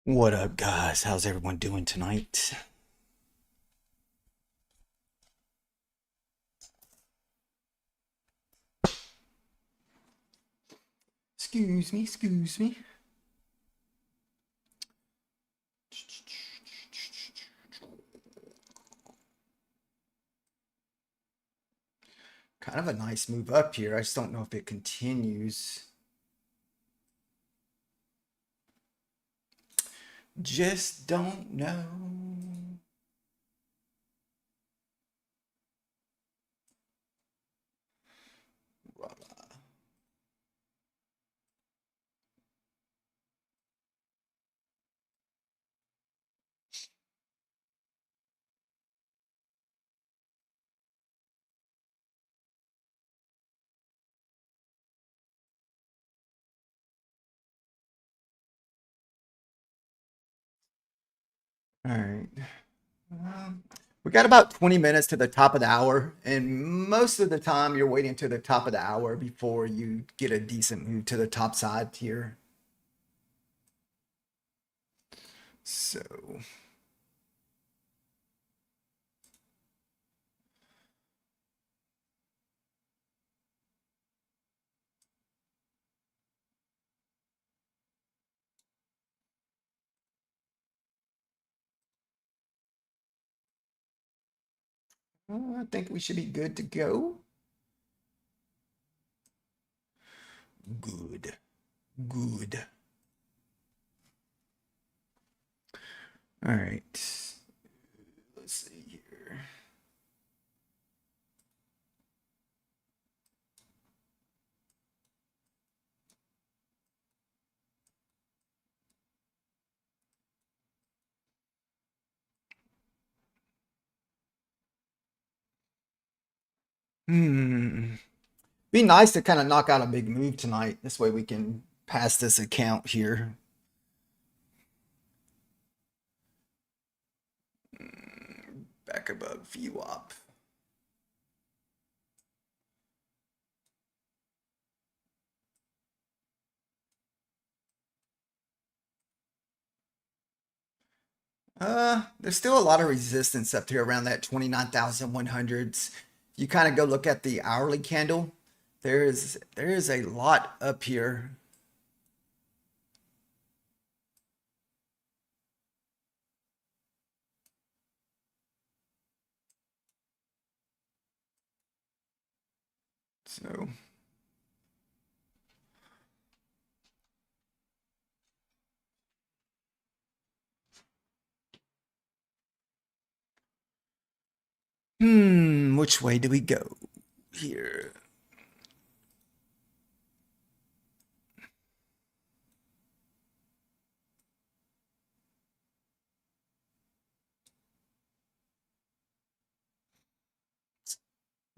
What up, guys? How's everyone doing tonight? Excuse me. Kind of a nice move up here. I just don't know if it continues. Just don't know. All right. We got about 20 minutes to the top of the hour, and most of the time you're waiting to the top of the hour before you get a decent move to the top side here. So, I think we should be good to go. Good. Good. All right. Let's see here. Hmm. Be nice to kind of knock out a big move tonight. This way we can pass this account here. Back above VWAP. There's still a lot of resistance up here around that 29,100s. You kind of go look at the hourly candle. There is a lot up here. So, which way do we go here?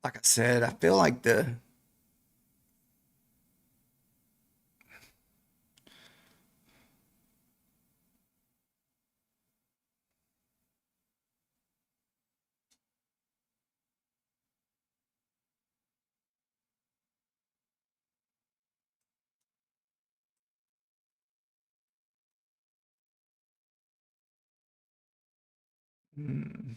Like I said, I feel like the hmm,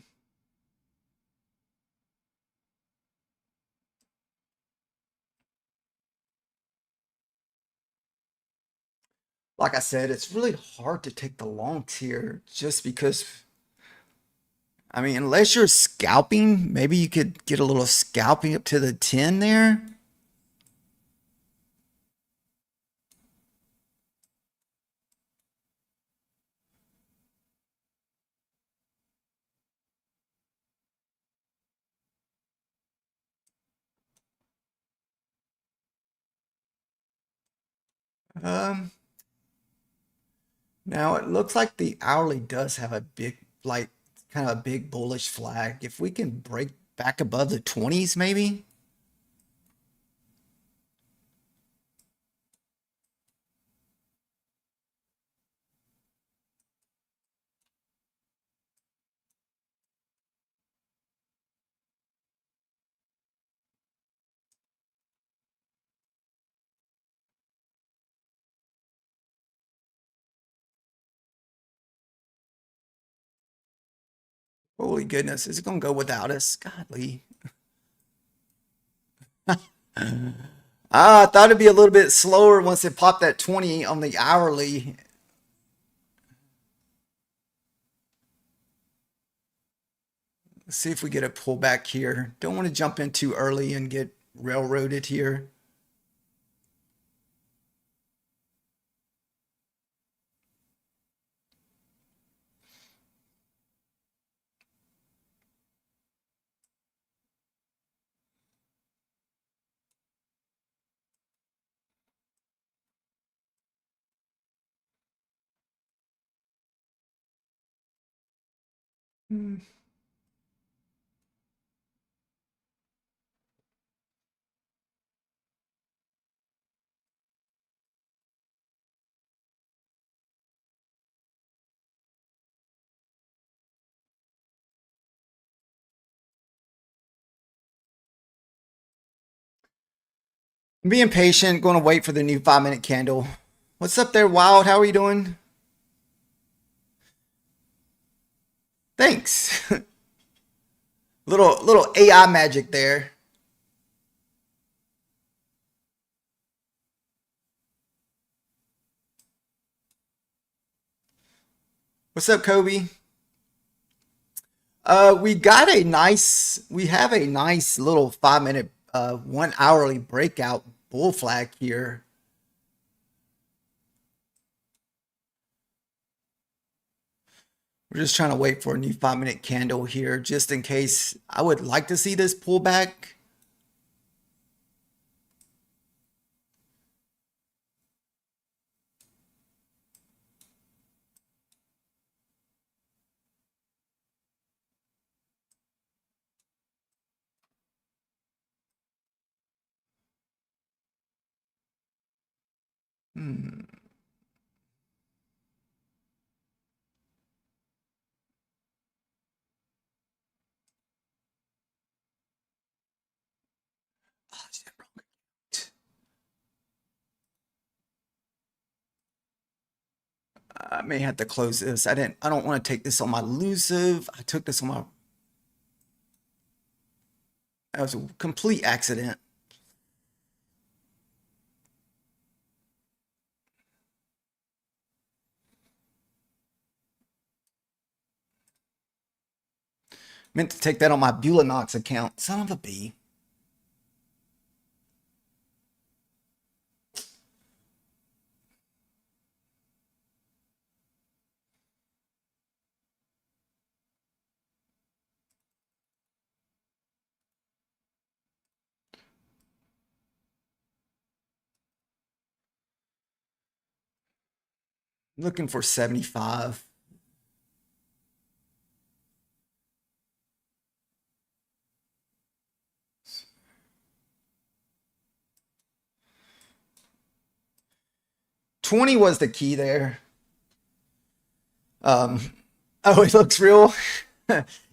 like I said, it's really hard to take the longs here just because I mean, unless you're scalping, maybe you could get a little scalping up to the 10 there. Um, Now it looks like the hourly does have a big, like, kind of a big bullish flag. If we can break back above the 20s, maybe. Holy goodness, is it gonna go without us? Godly. I thought it'd be a little bit slower once it popped that 20 on the hourly. Let's see if we get a pullback here. Don't want to jump in too early and get railroaded here. Hmm. I'm being patient, going to wait for the new 5-minute candle. What's up there, Wild? How are you doing? Thanks. little AI magic there. What's up, Kobe? We have a nice little 5-minute, 1 hourly breakout bull flag here. We're just trying to wait for a new 5-minute candle here, just in case. I would like to see this pullback. Hmm. I may have to close this. I don't want to take this on my elusive. I took this on my. That was a complete accident. Meant to take that on my Bulanox account. Son of a bee. Looking for 75. $20 was the key there. Oh, it looks real.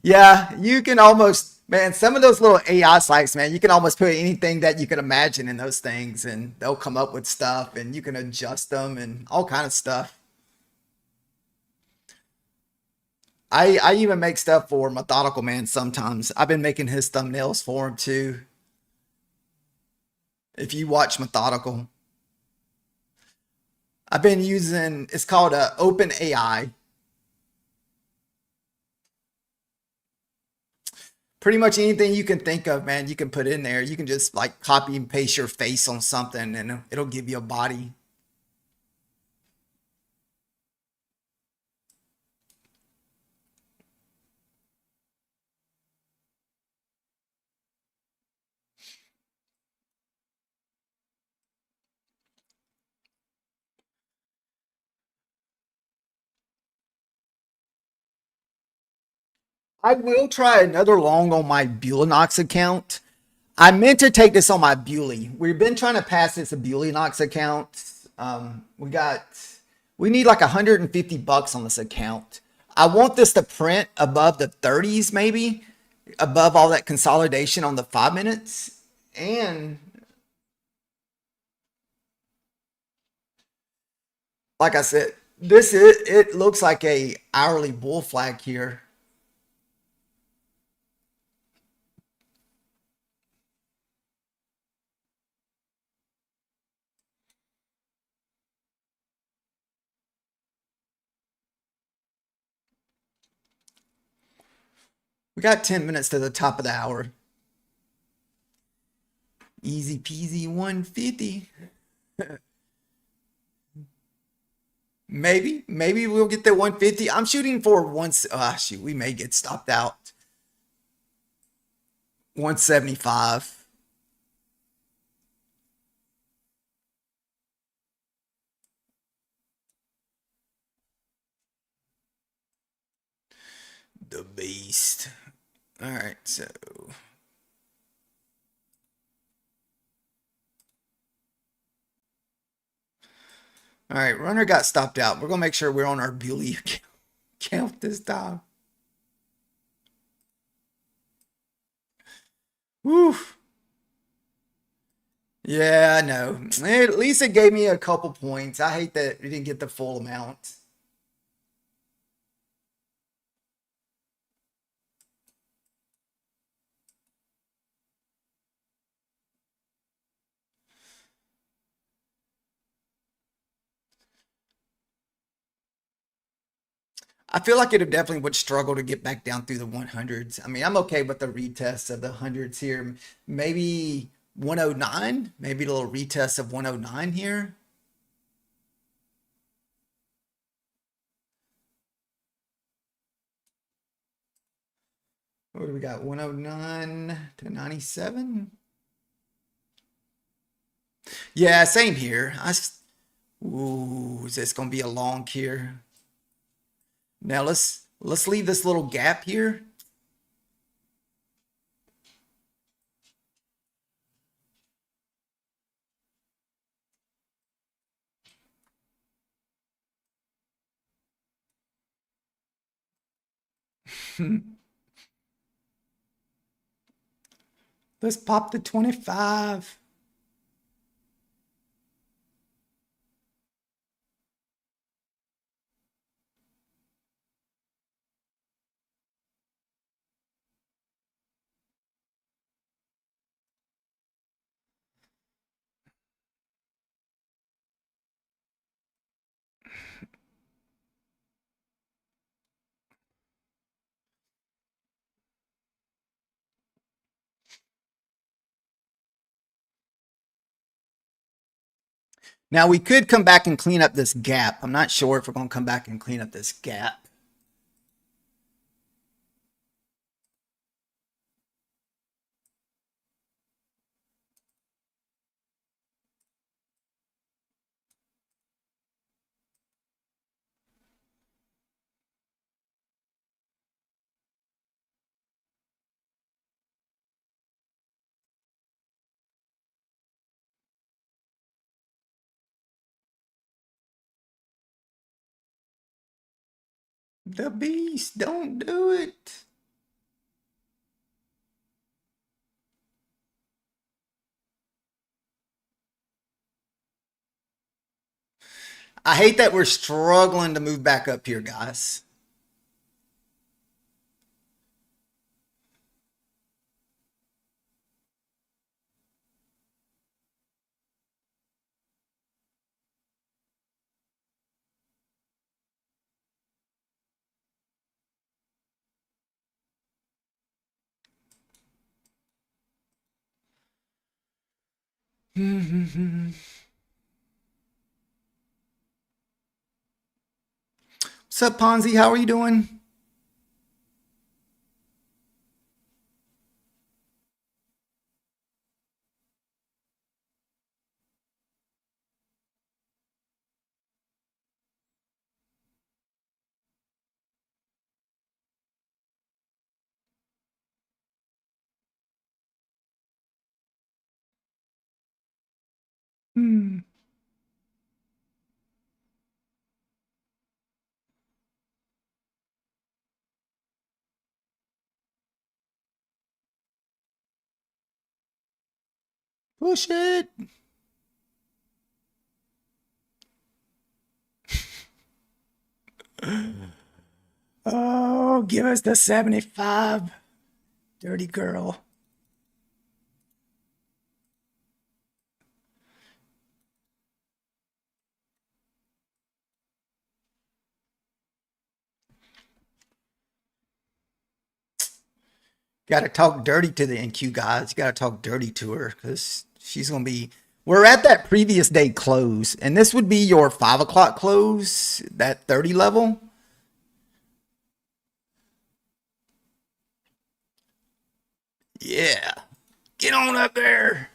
Yeah, you can almost, man, some of those little AI sites, man, you can almost put anything that you can imagine in those things and they'll come up with stuff and you can adjust them and all kind of stuff. I even make stuff for Methodical Man sometimes. I've been making his thumbnails for him too. If you watch Methodical, I've been using, it's called Open AI. Pretty much anything you can think of, man, you can put in there. You can just like copy and paste your face on something and it'll give you a body. I will try another long on my Bulanox account. I meant to take this on my Bewley. We've been trying to pass this a Bulanox account. We need like $150 on this account. I want this to print above the 30s, maybe above all that consolidation on the 5 minutes. And like I said, it looks like a hourly bull flag here. We got 10 minutes to the top of the hour. Easy peasy 150. Maybe we'll get that 150. I'm shooting for once. Shoot, we may get stopped out. 175. The beast. All right, so all right, runner got stopped out. We're gonna make sure we're on our Bewley count this time. Woo. Yeah, I know. At least it gave me a couple points. I hate that we didn't get the full amount. I feel like it definitely would struggle to get back down through the 100s. I mean, I'm okay with the retest of the hundreds here. Maybe 109, maybe a little retest of 109 here. What do we got? 109 to 97. Yeah, same here. Ooh, is this gonna be a long here? Now let's leave this little gap here. Let's pop the 25. Now we could come back and clean up this gap. I'm not sure if we're going to come back and clean up this gap. The beast, don't do it. I hate that we're struggling to move back up here, guys. What's up, Ponzi? How are you doing? Hmm. Push it. Oh, give us the 75. Dirty girl. Got to talk dirty to the NQ guys. You got to talk dirty to her because she's going to be. We're at that previous day close, and this would be your 5 o'clock close, that 30 level. Yeah. Get on up there.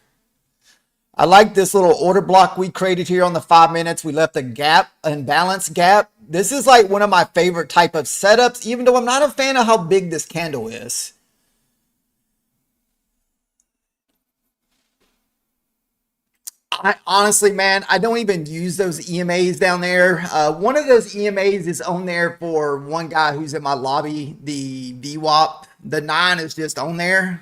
I like this little order block we created here on the 5 minutes. We left a gap, an imbalanced gap. This is like one of my favorite type of setups, even though I'm not a fan of how big this candle is. I honestly, man, I don't even use those EMAs down there. One of those EMAs is on there for one guy who's in my lobby, the VWAP. The 9 is just on there.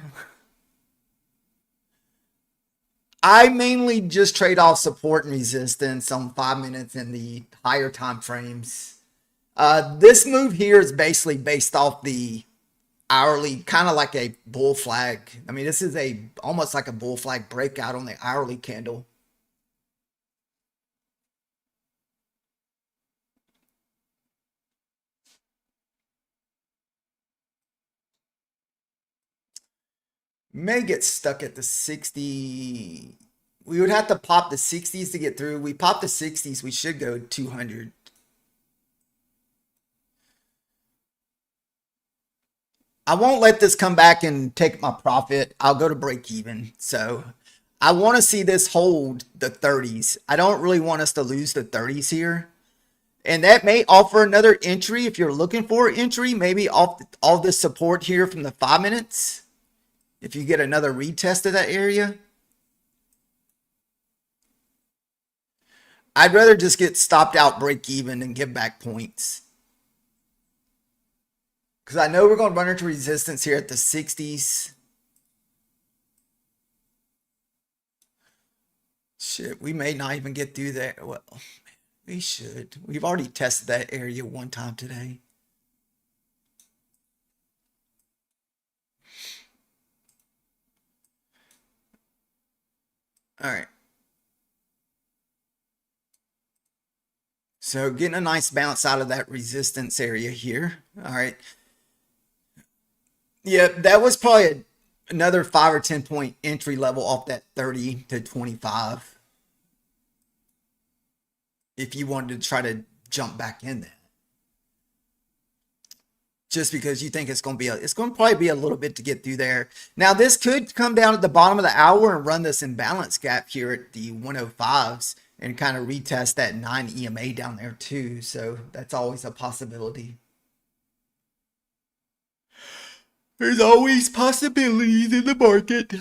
I mainly just trade off support and resistance on 5 minutes in the higher time frames. This move here is basically based off the hourly, kind of like a bull flag. I mean, this is a almost like a bull flag breakout on the hourly candle. May get stuck at the 60. We would have to pop the 60s to get through. We pop the 60s, we should go 200. I won't let this come back and take my profit. I'll go to break even. So I want to see this hold the 30s. I don't really want us to lose the 30s here. And that may offer another entry if you're looking for entry, maybe off all this support here from the 5 minutes. If you get another retest of that area. I'd rather just get stopped out, break even, and give back points. Because I know we're going to run into resistance here at the 60s. Shit, we may not even get through that. Well, we should. We've already tested that area one time today. All right. So getting a nice bounce out of that resistance area here. All right. Yeah, that was probably another 5 or 10 point entry level off that 30 to 25. If you wanted to try to jump back in there. Just because you think it's going to probably be a little bit to get through there. Now this could come down at the bottom of the hour and run this imbalance gap here at the 105s and kind of retest that 9 EMA down there too. So that's always a possibility. There's always possibilities in the market.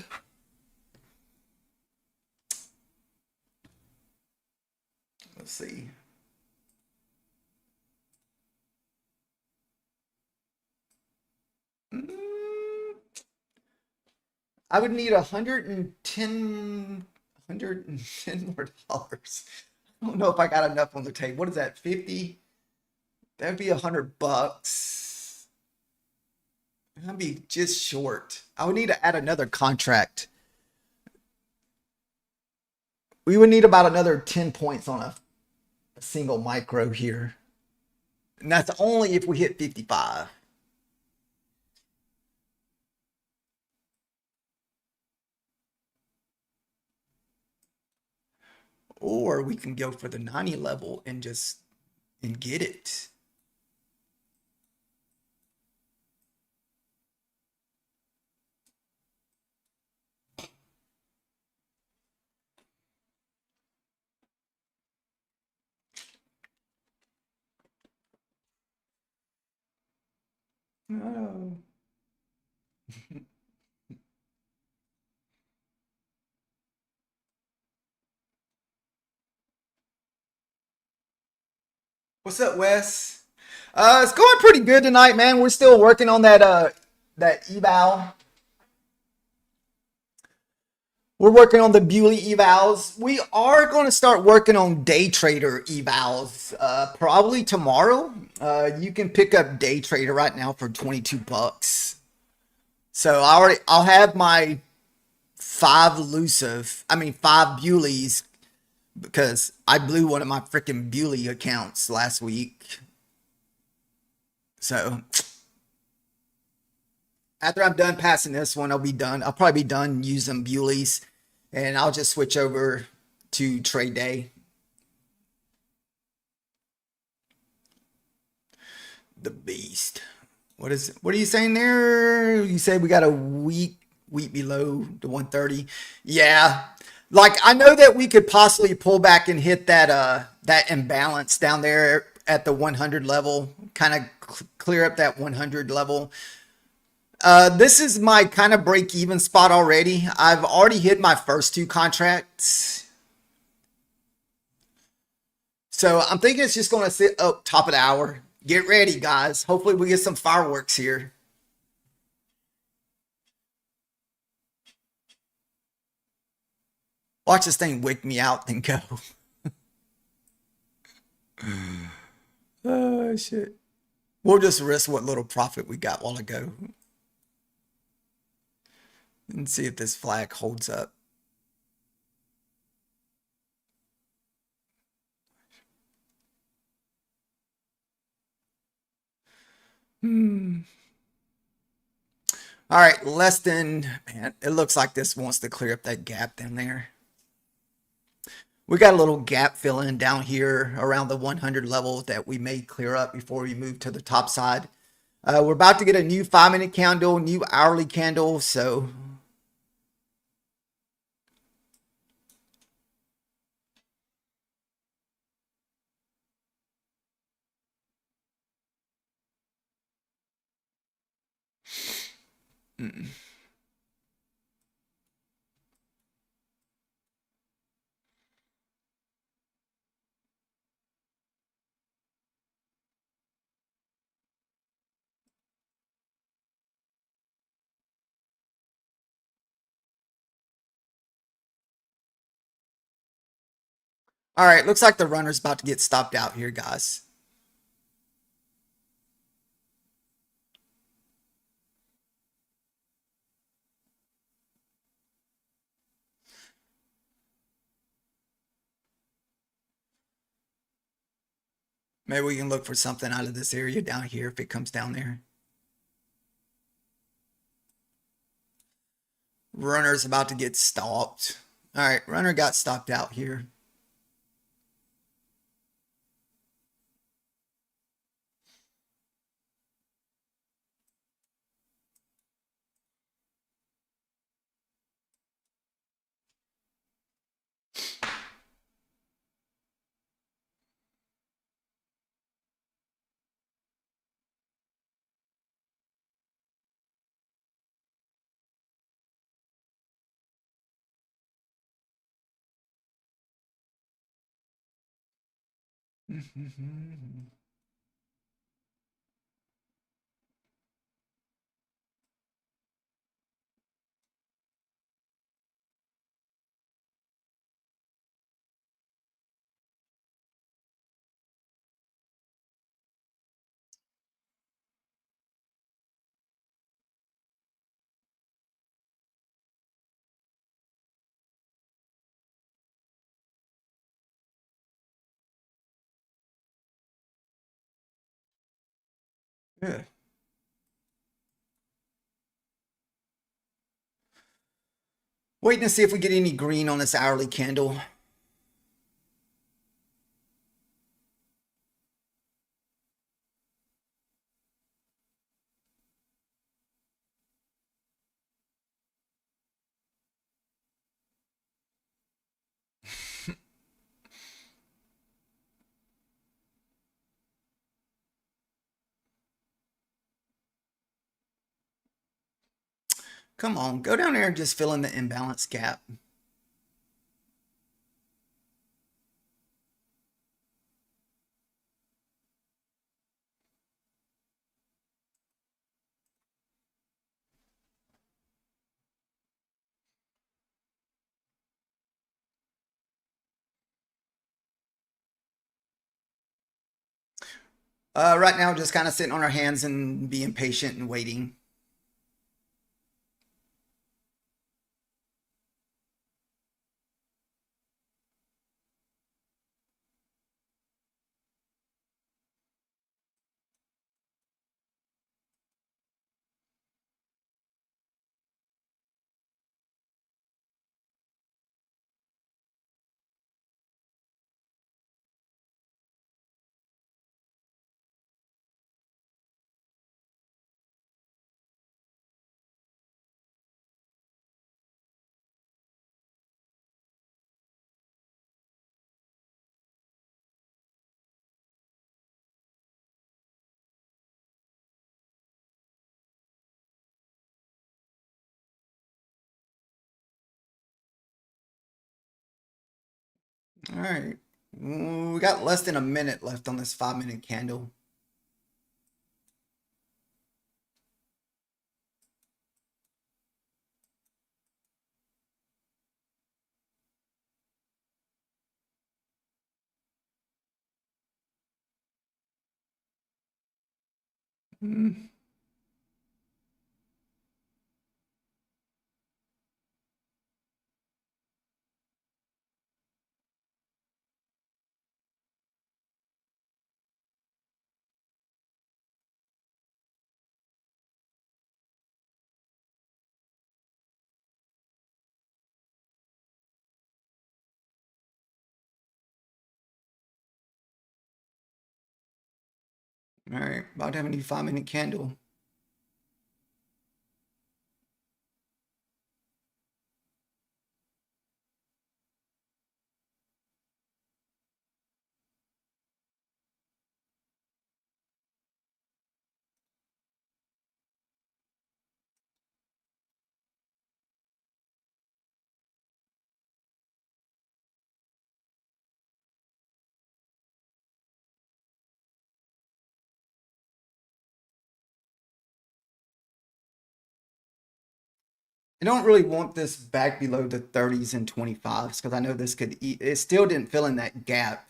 Let's see. I would need 110 more dollars. I don't know if I got enough on the table. What is that? 50? That'd be $100. I'd be just short. I would need to add another contract. We would need about another 10 points on a single micro here. And that's only if we hit 55. Or we can go for the 90 level and just get it. Oh. What's up, Wes? It's going pretty good tonight, man. We're still working on that eval. We're working on the Bewley evals. We are going to start working on day trader evals probably tomorrow. You can pick up day trader right now for $22. So I'll have my 5 Bewleys because I blew one of my freaking Bewley accounts last week. So After I'm done passing this one, I'll be done. I'll probably be done using Bewley's, and I'll just switch over to trade day. The beast. What are you saying there? You said we got a week below the 130. Yeah. Like I know that we could possibly pull back and hit that imbalance down there at the 100 level, kind of clear up that 100 level. This is my kind of break even spot already. I've already hit my first two contracts. So I'm thinking it's just going to sit up top of the hour. Get ready, guys. Hopefully we get some fireworks here. Watch this thing wake me out, then go. Oh, shit. We'll just risk what little profit we got while ago and see if this flag holds up. Hmm. All right, less than, man, it looks like this wants to clear up that gap down there. We got a little gap filling down here around the 100 level that we may clear up before we move to the top side. We're about to get a new 5-minute candle, new hourly candle, so all right, looks like the runner's about to get stopped out here, guys. Maybe we can look for something out of this area down here if it comes down there. Runner's about to get stopped. All right, runner got stopped out here. Yeah. Waiting to see if we get any green on this hourly candle. Come on, go down there and just fill in the imbalance gap. Right now, just kind of sitting on our hands and being patient and waiting. All right. We got less than a minute left on this 5 minute candle. Mm. All right. About to have a new 5 minute candle. I don't really want this back below the 30s and 25s because I know this could eat. It still didn't fill in that gap.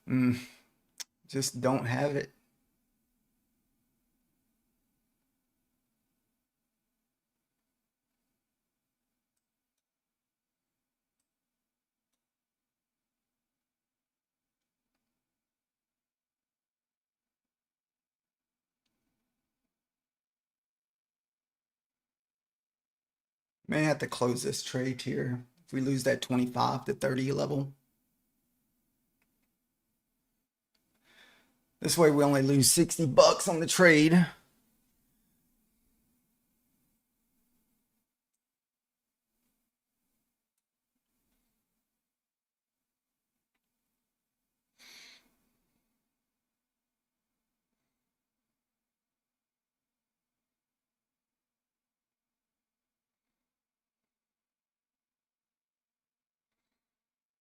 Mm, just don't have it. May have to close this trade here if we lose that 25 to 30 level. This way we only lose 60 bucks on the trade.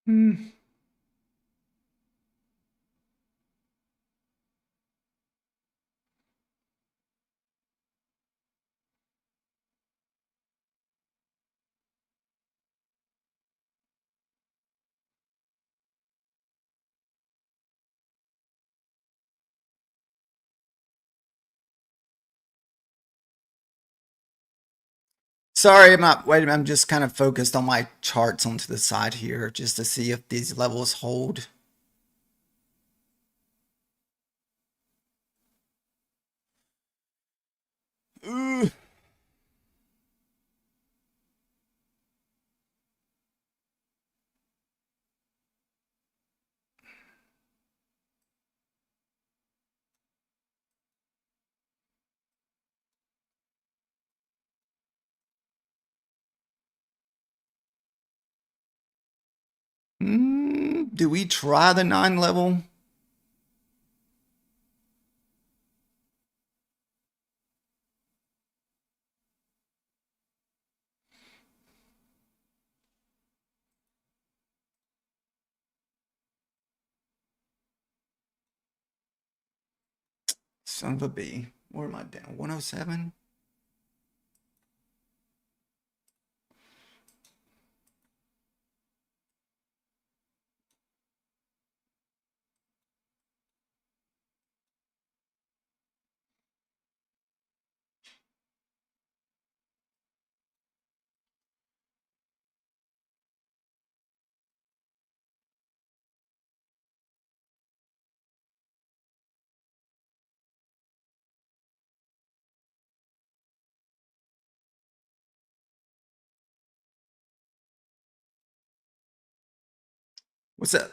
Hmm. Sorry, I'm not. Wait, I'm just kind of focused on my charts onto the side here just to see if these levels hold. Ooh. Do we try the 9 level? Son of a B. Where am I down? 107? What's that?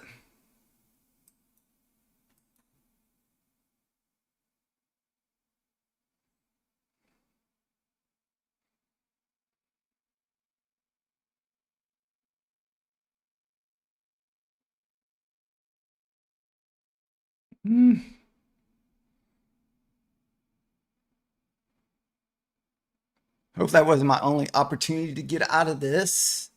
Hmm. Hope that wasn't my only opportunity to get out of this.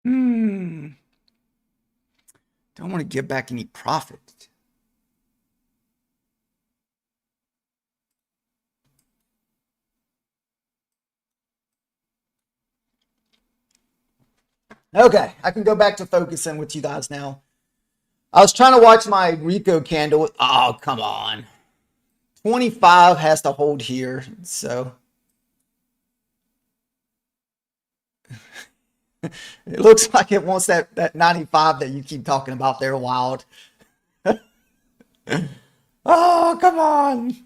Hmm. Don't want to give back any profit. Okay, I can go back to focusing with you guys now. I was trying to watch my Rico candle. Oh, come on. 25 has to hold here. So it looks like it wants that 95 that you keep talking about there, Wild. Oh, come on.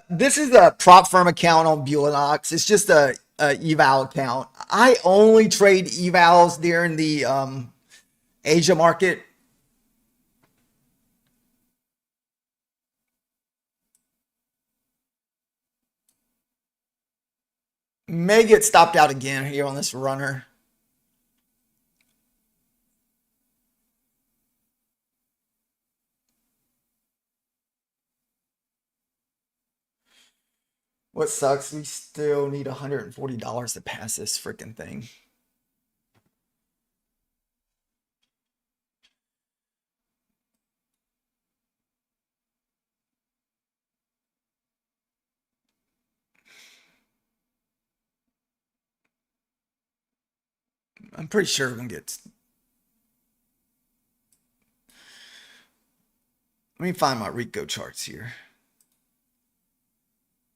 This is a prop firm account on Buellanox. It's just a eval account. I only trade evals during the Asia market. May get stopped out again here on this runner. What sucks, we still need $140 to pass this freaking thing. I'm pretty sure we're gonna get. Let me find my Rico charts here.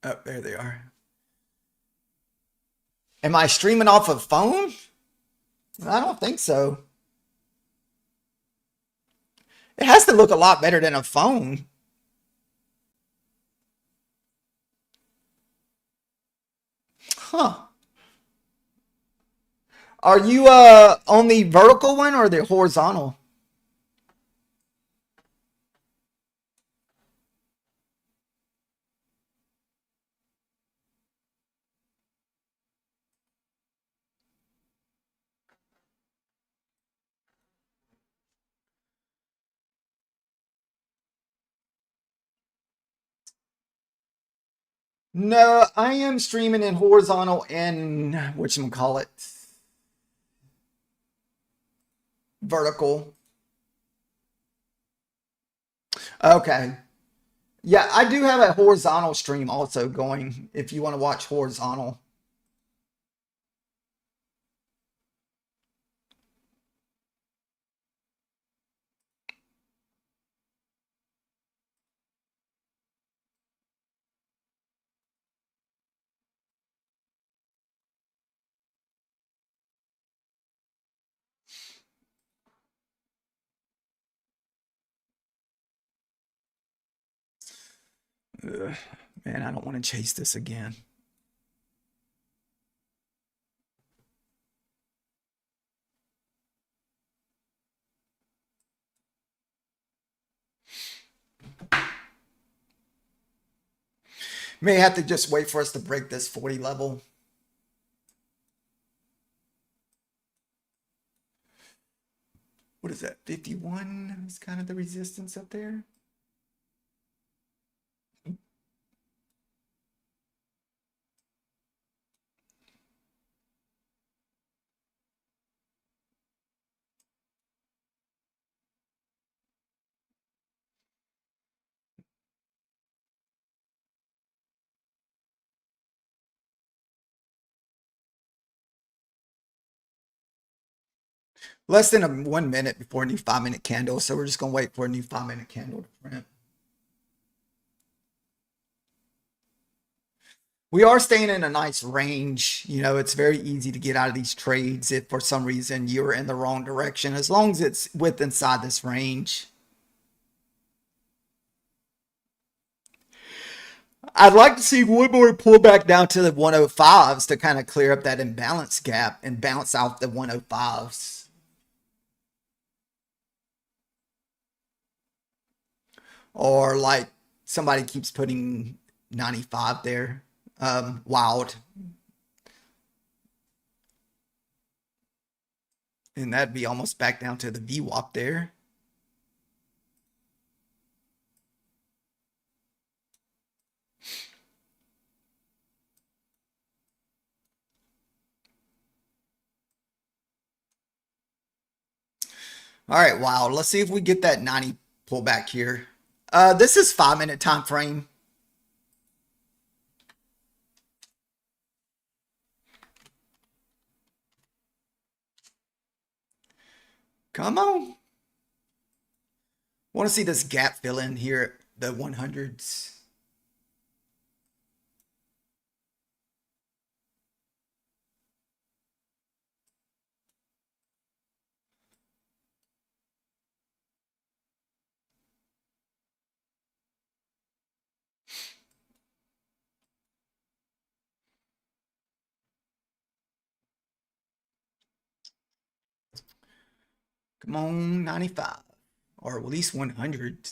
Oh, there they are. Am I streaming off a phone? I don't think so. It has to look a lot better than a phone. Huh. Are you on the vertical one or the horizontal? No, I am streaming in horizontal and whatchamacallit, vertical. Okay. Yeah, I do have a horizontal stream also going if you want to watch horizontal. Ugh, man, I don't want to chase this again. May have to just wait for us to break this 40 level. What is that? 51 is kind of the resistance up there. Less than 1 minute before a new 5 minute candle. So we're just going to wait for a new 5 minute candle to print. We are staying in a nice range. You know, it's very easy to get out of these trades if for some reason you're in the wrong direction, as long as it's within inside this range. I'd like to see one more pullback down to the 105s to kind of clear up that imbalance gap and bounce out the 105s. Or like somebody keeps putting 95 there. Wild. And that'd be almost back down to the VWAP there. All right, wild. Let's see if we get that 90 pullback here. This is 5 minute time frame. Come on. Want to see this gap fill in here at the 100s. Come on, 95. Or at least 100.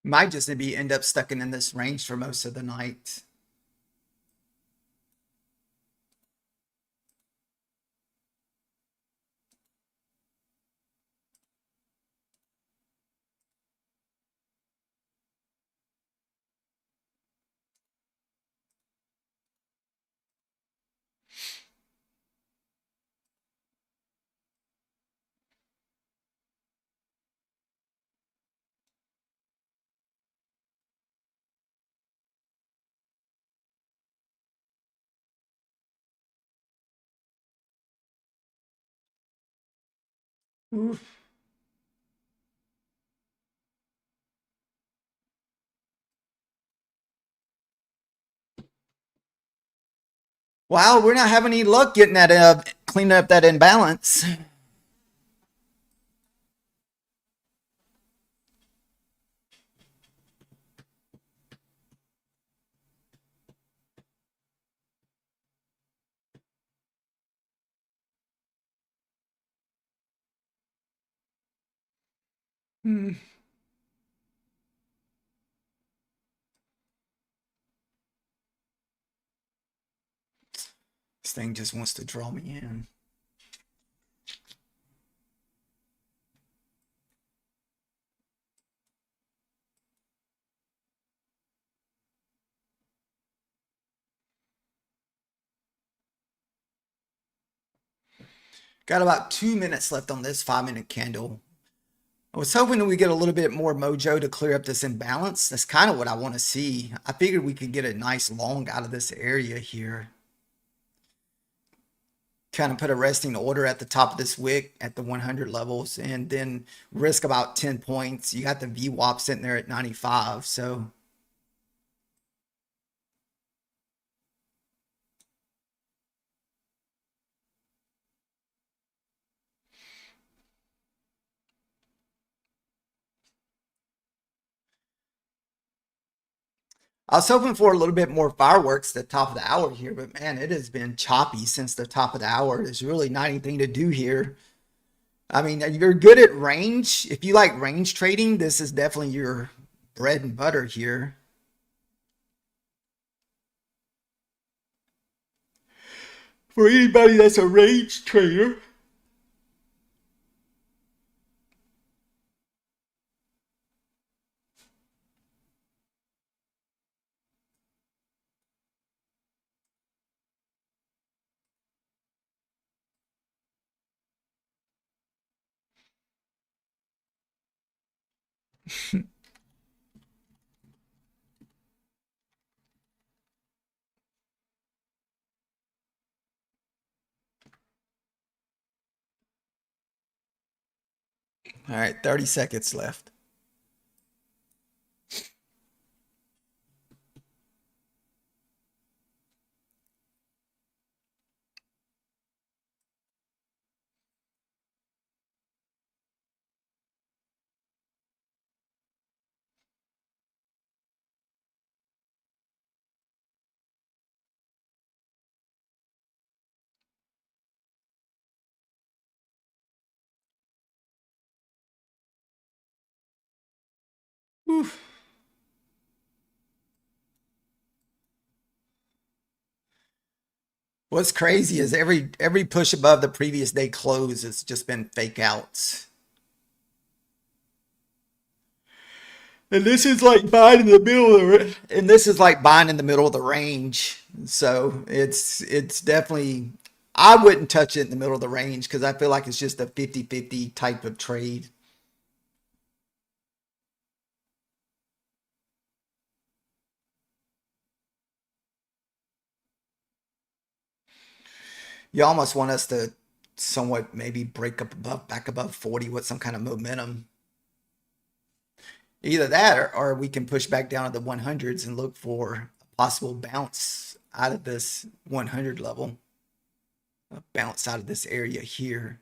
Might just be end up stuck in this range for most of the night. Oof. Wow, we're not having any luck getting that cleaning up that imbalance. Hmm. This thing just wants to draw me in. Got about 2 minutes left on this 5 minute candle. I was hoping that we get a little bit more mojo to clear up this imbalance. That's kind of what I want to see. I figured we could get a nice long out of this area here. Kind of put a resting order at the top of this wick at the 100 levels and then risk about 10 points. You got the VWAP sitting there at 95. So I was hoping for a little bit more fireworks at the top of the hour here, but man, it has been choppy since the top of the hour. There's really not anything to do here. I mean, you're good at range. If you like range trading, this is definitely your bread and butter here. For anybody that's a range trader. All right, 30 seconds left. Whew. What's crazy is every push above the previous day close has just been fake outs. And this is like buying in the middle of it. And this is like buying in the middle of the range. So it's definitely I wouldn't touch it in the middle of the range because I feel like it's just a 50-50 type of trade. You almost want us to somewhat maybe break up above back above 40 with some kind of momentum. Either that or we can push back down to the 100s and look for a possible bounce out of this 100 level, a bounce out of this area here.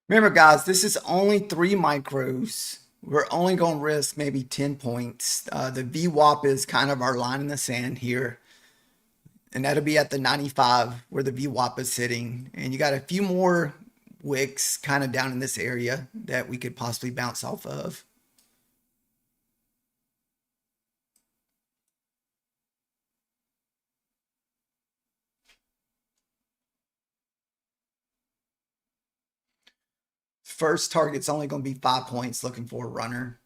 Remember, guys, this is only 3 micros. We're only going to risk maybe 10 points. The VWAP is kind of our line in the sand here. And that'll be at the 95 where the VWAP is sitting. And you got a few more wicks kind of down in this area that we could possibly bounce off of. First target's only going to be 5 points looking for a runner.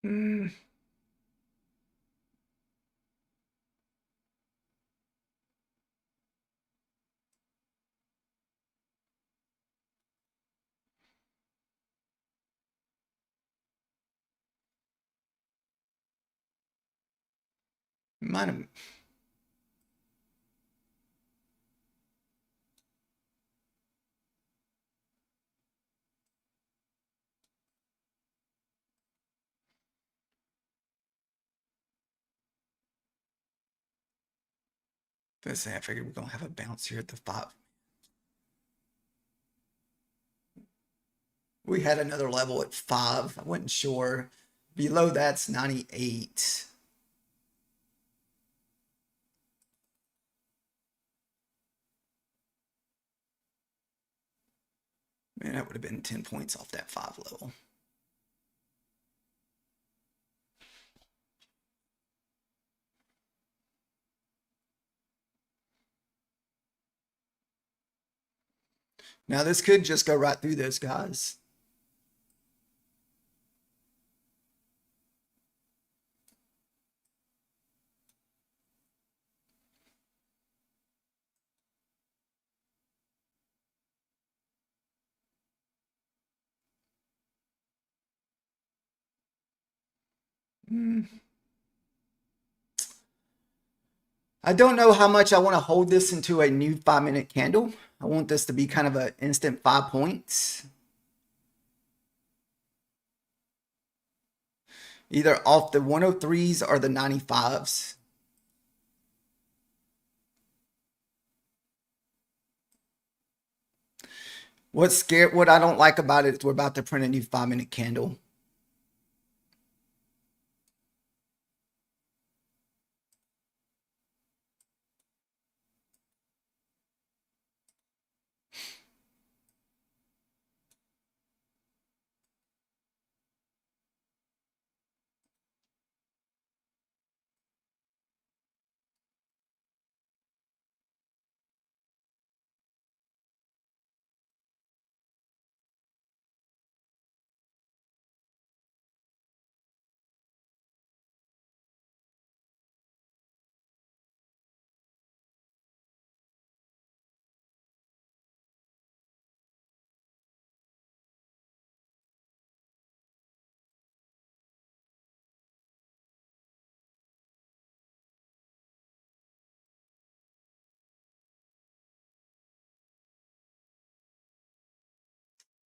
Hmm. Might have, I figured we're going to have a bounce here at the 5. We had another level at 5. I wasn't sure. Below that's 98. Man, that would have been 10 points off that 5 level. Now, this could just go right through this, guys. Mm, I don't know how much I want to hold this into a new 5 minute candle. I want this to be kind of an instant 5 points. Either off the 103s or the 95s. What I don't like about it is we're about to print a new 5 minute candle.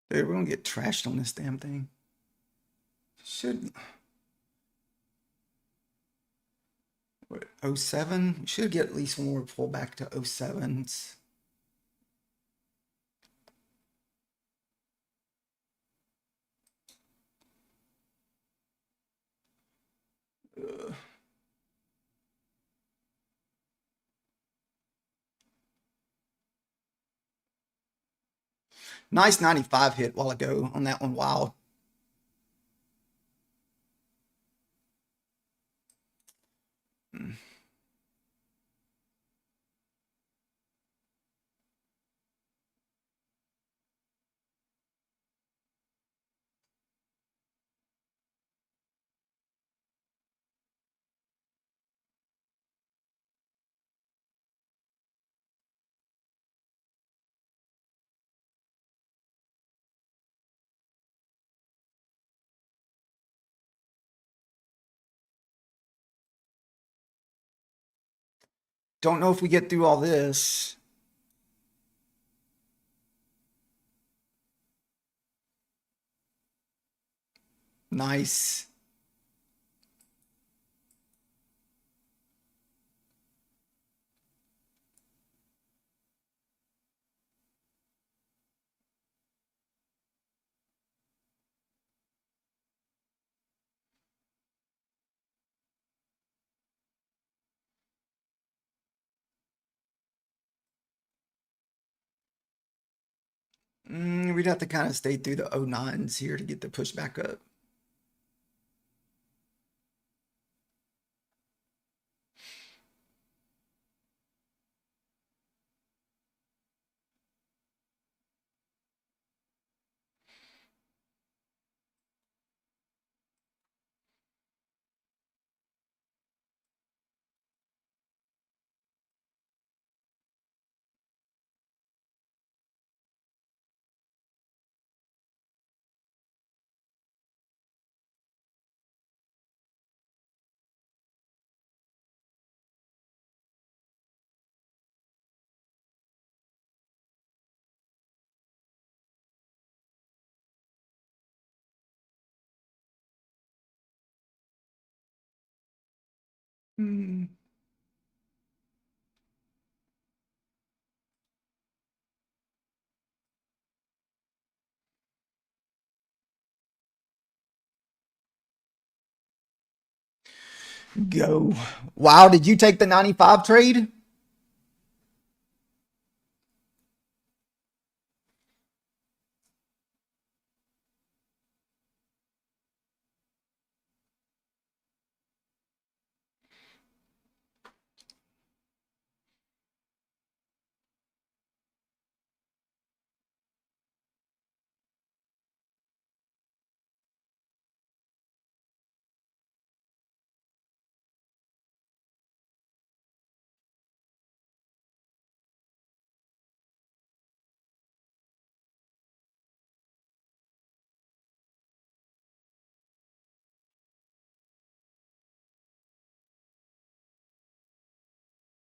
Dude, we're gonna get trashed on this damn thing. Should what, 07? Should get at least one more pullback to 07s. Ugh. Nice 95 hit while ago on that one. Wow. Don't know if we get through all this. Nice. We'd have to kind of stay through the 09s here to get the push back up. Mm. Go. Wow, did you take the 95 trade?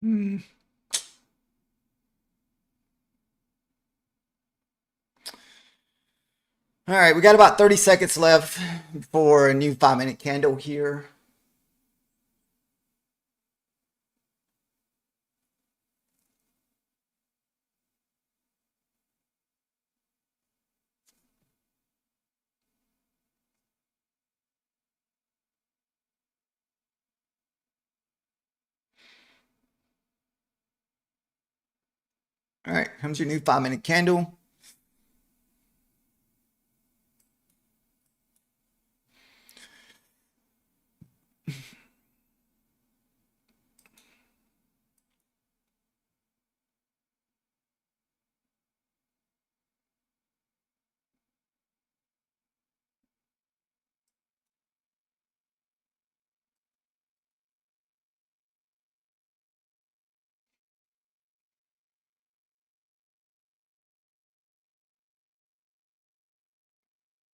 Hmm. All right, we got about 30 seconds left for a new 5-minute candle here. All right, comes your new 5-minute candle.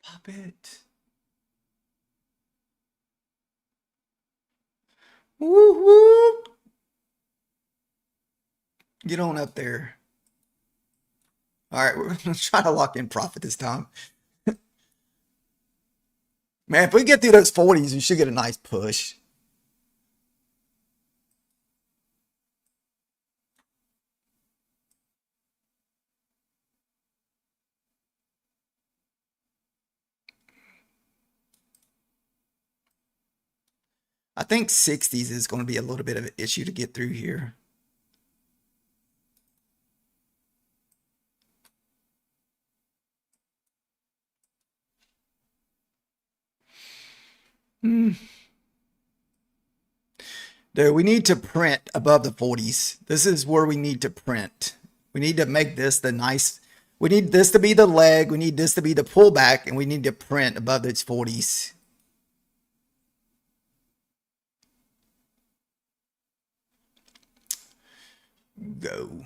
Pop it. Woo woo. Get on up there. All right, we're gonna try to lock in profit this time. Man, if we get through those 40s, we should get a nice push. I think 60s is going to be a little bit of an issue to get through here. Hmm. Dude, we need to print above the 40s. This is where we need to print. We need to make this the nice. We need this to be the leg. We need this to be the pullback, and we need to print above those 40s. Go.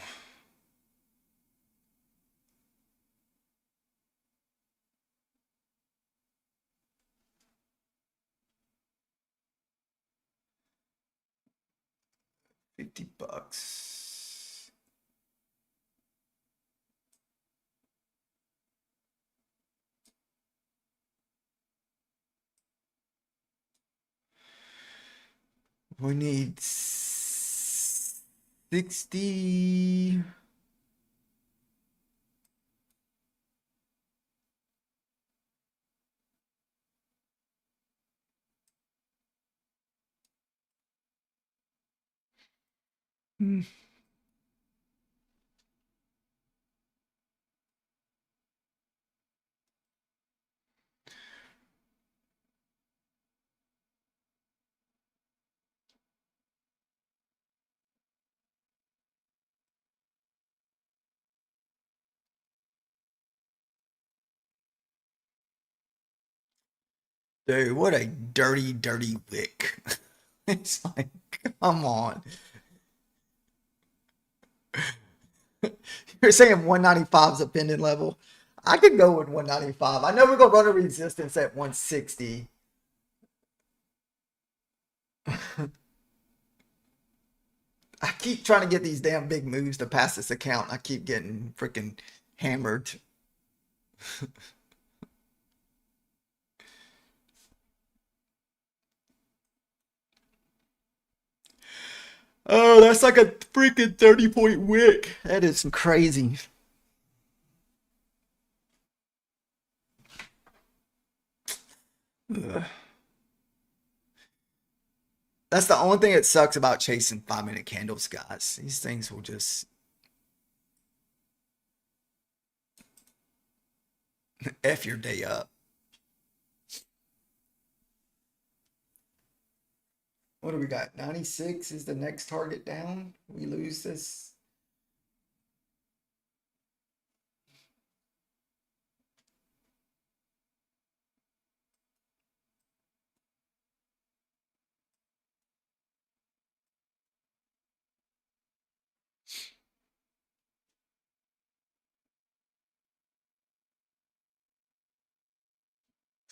$50. We need 60. Hmm. Dude, what a dirty, dirty wick. It's like, come on. You're saying 195 is a pending level? I could go with 195. I know we're going to run a resistance at 160. I keep trying to get these damn big moves to pass this account. I keep getting freaking hammered. Oh, that's like a freaking 30-point wick. That is crazy. Ugh. That's the only thing that sucks about chasing 5-minute candles, guys. These things will just F your day up. What do we got? 96 is the next target down. We lose this.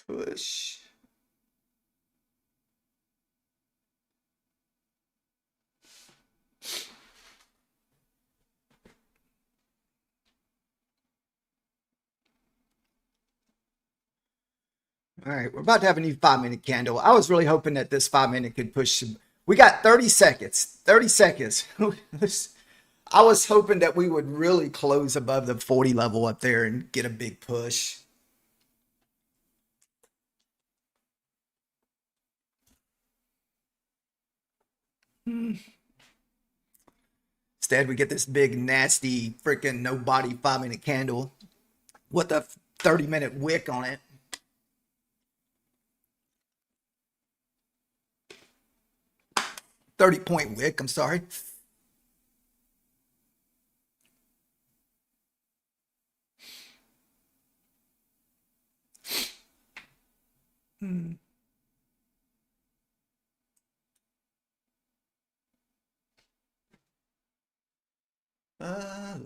Push. All right, we're about to have a new 5 minute candle. I was really hoping that this 5 minute could push. We got 30 seconds. 30 seconds. I was hoping that we would really close above the 40 level up there and get a big push. Instead, we get this big, nasty, freaking nobody 5 minute candle with a 30-minute wick on it. 30-point wick, I'm sorry.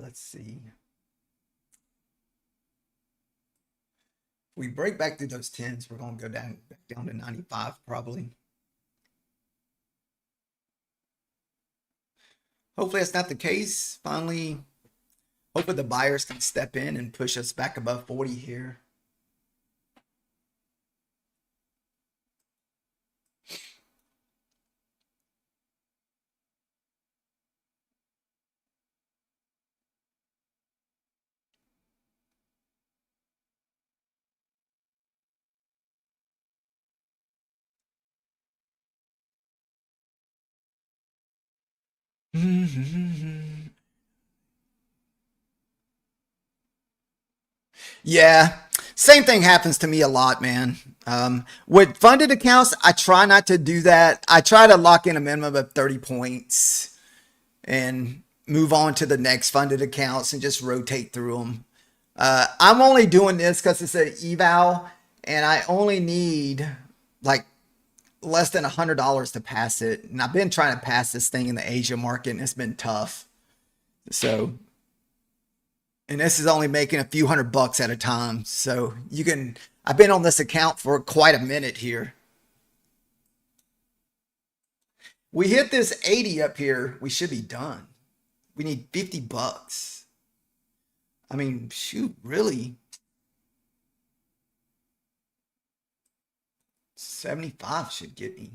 Let's see. If we break back through those 10s, we're going to go back down to 95 probably. Hopefully that's not the case. Finally, hopefully the buyers can step in and push us back above 40 here. Yeah, same thing happens to me a lot, man. With funded accounts, I try not to do that. I try to lock in a minimum of 30 points and move on to the next funded accounts and just rotate through them. I'm only doing this because it's an eval and I only need like less than $100 to pass it. And I've been trying to pass this thing in the Asia market and it's been tough. So, and this is only making a few $100 at a time. So you can, I've been on this account for quite a minute here. We hit this 80 up here, we should be done. We need $50. I mean, shoot, really? 75 should get me.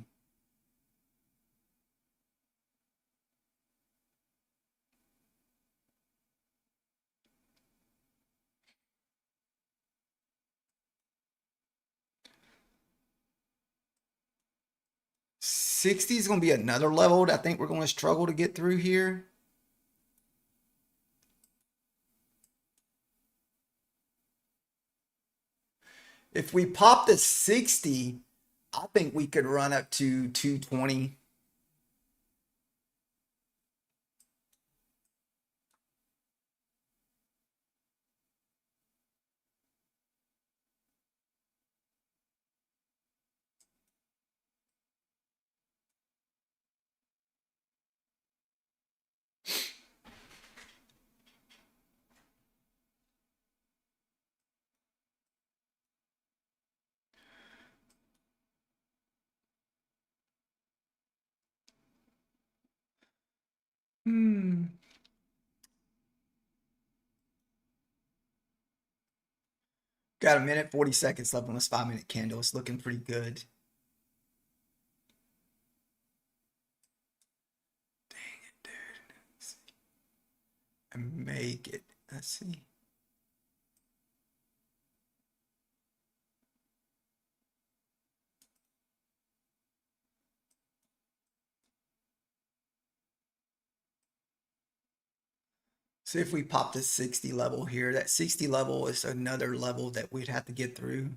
$60 is going to be another level that I think we're going to struggle to get through here. If we pop the 60, I think we could run up to 220. Got a minute, 40 seconds left on this 5 minute candle. It's looking pretty good. Dang it, dude. I make it. Let's see. See if we pop the 60 level here. That 60 level is another level that we'd have to get through.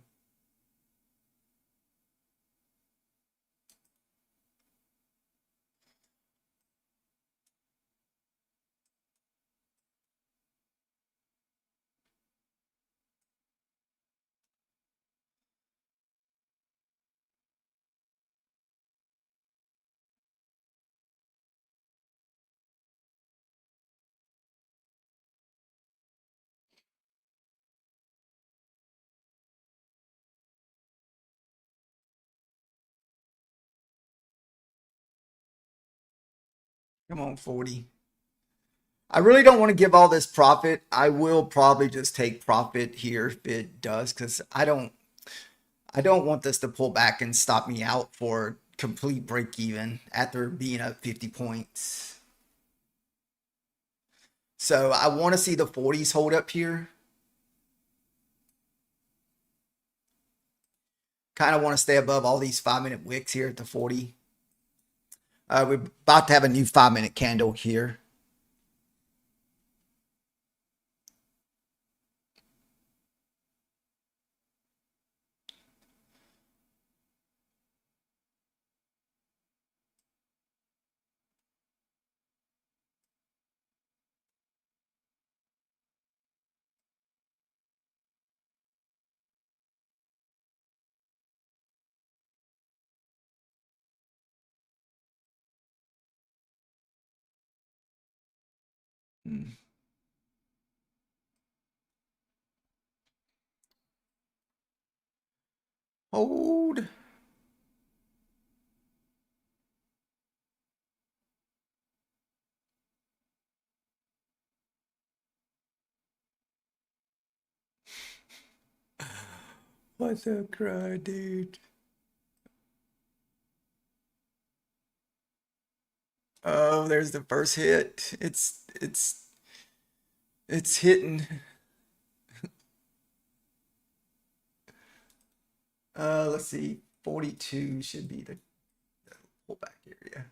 Come on, 40. I really don't want to give all this profit. I will probably just take profit here if it does, because I don't want this to pull back and stop me out for complete break even after being up 50 points. So I want to see the 40s hold up here. Kind of want to stay above all these 5-minute wicks here at the 40. We're about to have a new 5-minute candle here. Hold. What's up, cry, dude? Oh, there's the first hit. It's hitting. Let's see. 42 should be the pullback area.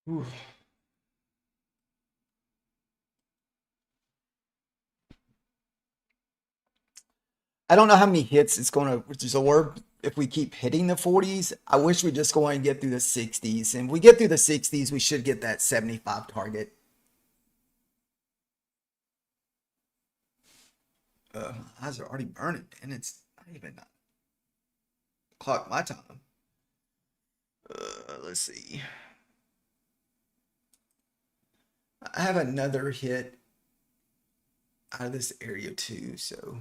Ooh. I don't know how many hits it's going to absorb if we keep hitting the 40s. I wish we just go and get through the 60s. And if we get through the 60s, we should get that 75 target. My eyes are already burning, and it's not even clock my time. Let's see. I have another hit out of this area too, so.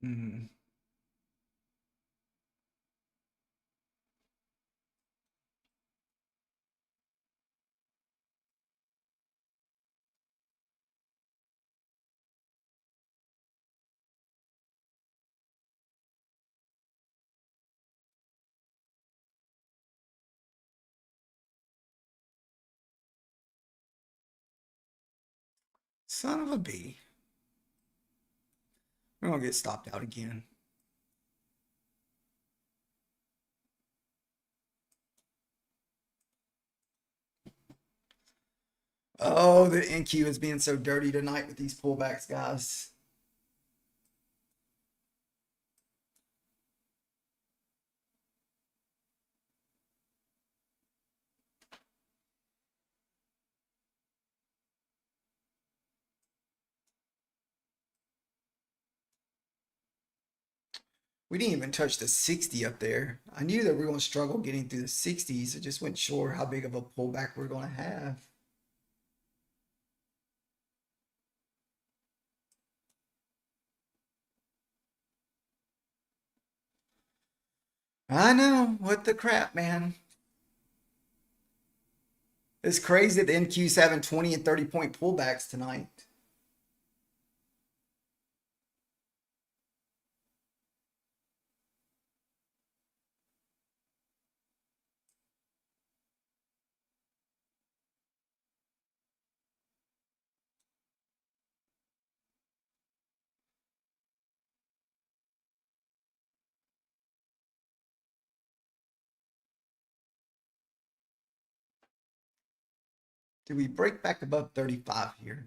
Mm. Son of a bee. We're going to get stopped out again. Oh, the NQ is being so dirty tonight with these pullbacks, guys. We didn't even touch the 60 up there. I knew that we were going to struggle getting through the 60s. I just wasn't sure how big of a pullback we're going to have. I know. What the crap, man. It's crazy that the NQ's having 20 and 30-point pullbacks tonight. Did we break back above 35 here?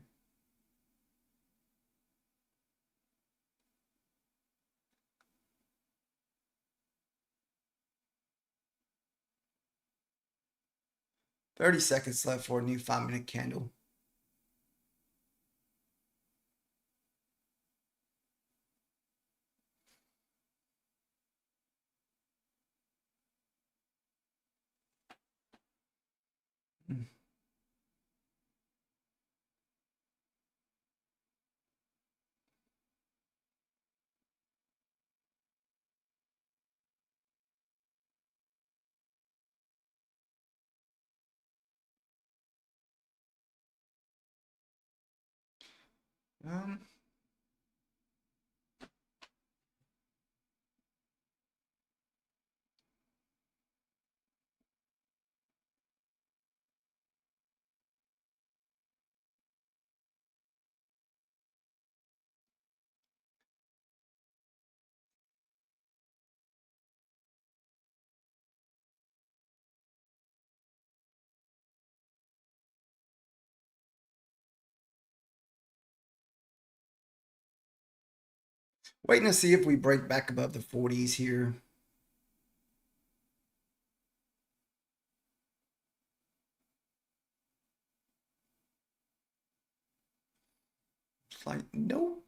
30 seconds left for a new 5-minute candle. Um, Waiting to see if we break back above the 40s here. It's like, nope.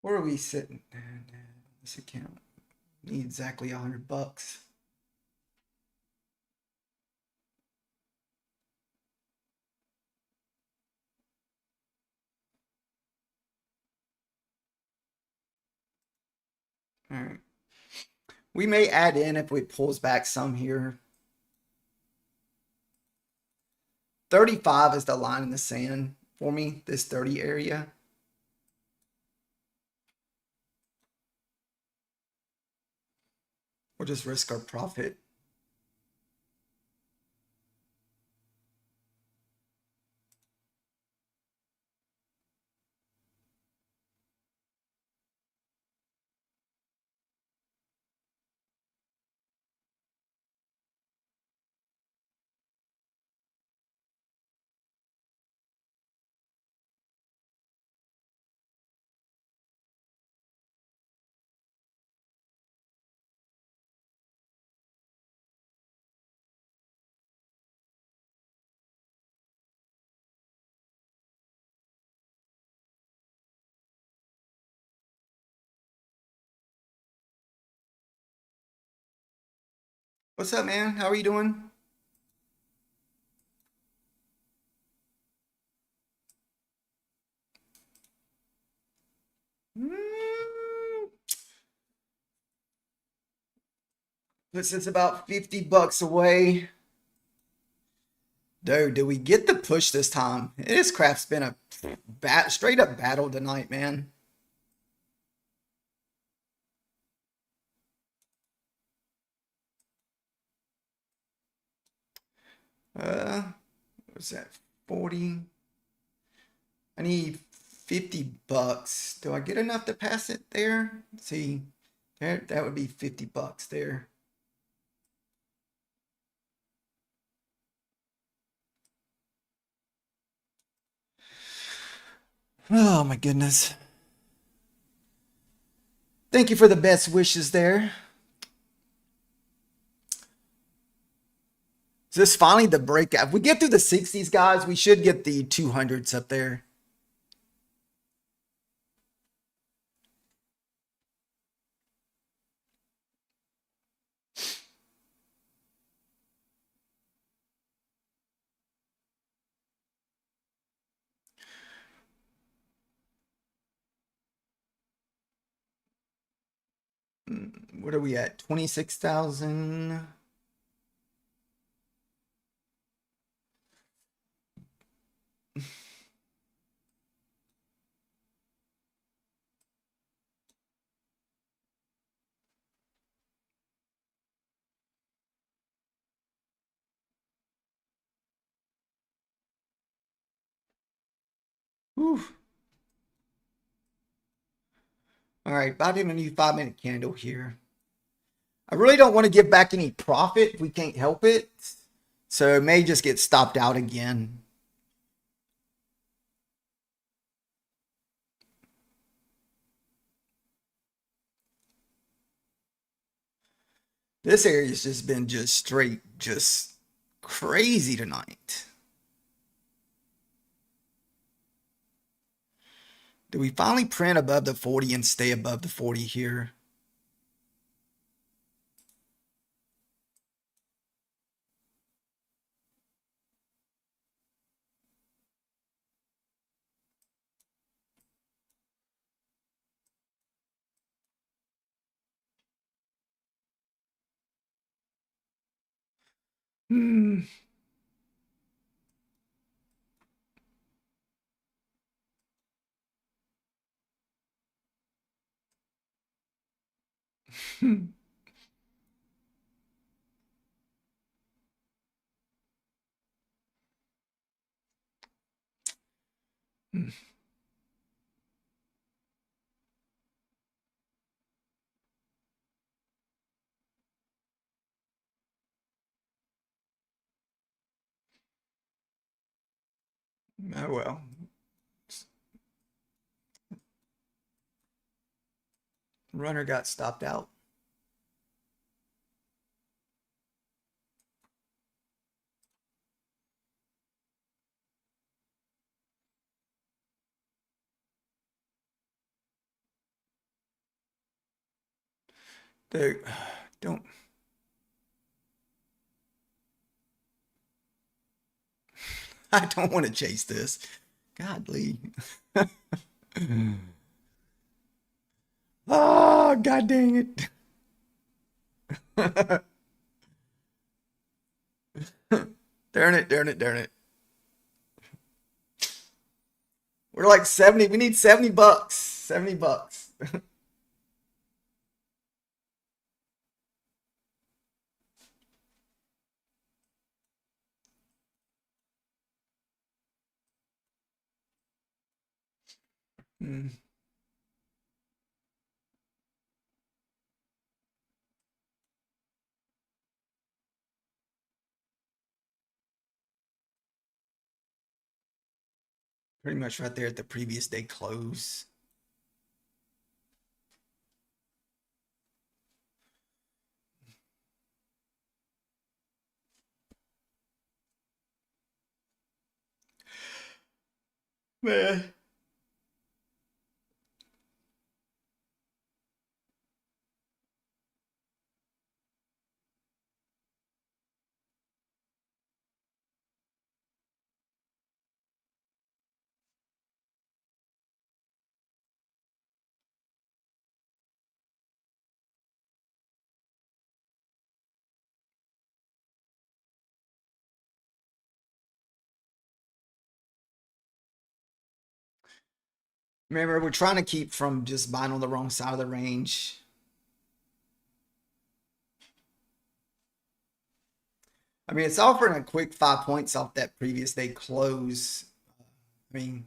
Where are we sitting? This account need exactly $100. All right. We may add in if it pulls back some here. 35 is the line in the sand for me, this 30 area. We'll just risk our profit. What's up, man? How are you doing? Puts us about $50 away. Dude, did we get the push this time? This crap's been a straight up battle tonight, man. What's that? 40. I need $50. Do I get enough to pass it there? Let's see, there, that would be $50 there. Oh my goodness. Thank you for the best wishes there. Is this finally the breakout? If we get through the 60s, guys, we should get the 200s up there. What are we at? 26,000. Whew. All right, about in a new 5-minute candle here. I really don't want to give back any profit if we can't help it. So it may just get stopped out again. This area's just been just straight, just crazy tonight. Do we finally print above the 40 and stay above the 40 here? Hmm. Oh well. Runner got stopped out. Dude, don't. I don't want to chase this. Godly. Oh, god dang it. Darn it, darn it, darn it. We're like 70. We need 70 bucks. 70 bucks. Hmm. Pretty much right there at the previous day close. Man. Remember, we're trying to keep from just buying on the wrong side of the range. I mean, it's offering a quick 5 points off that previous day close. I mean,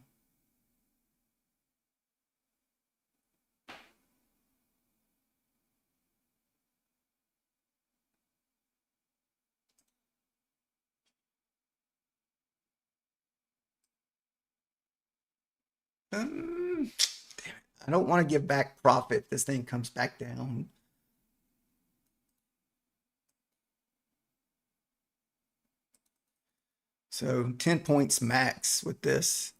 damn it. I don't want to give back profit if this thing comes back down. So 10 points max with this.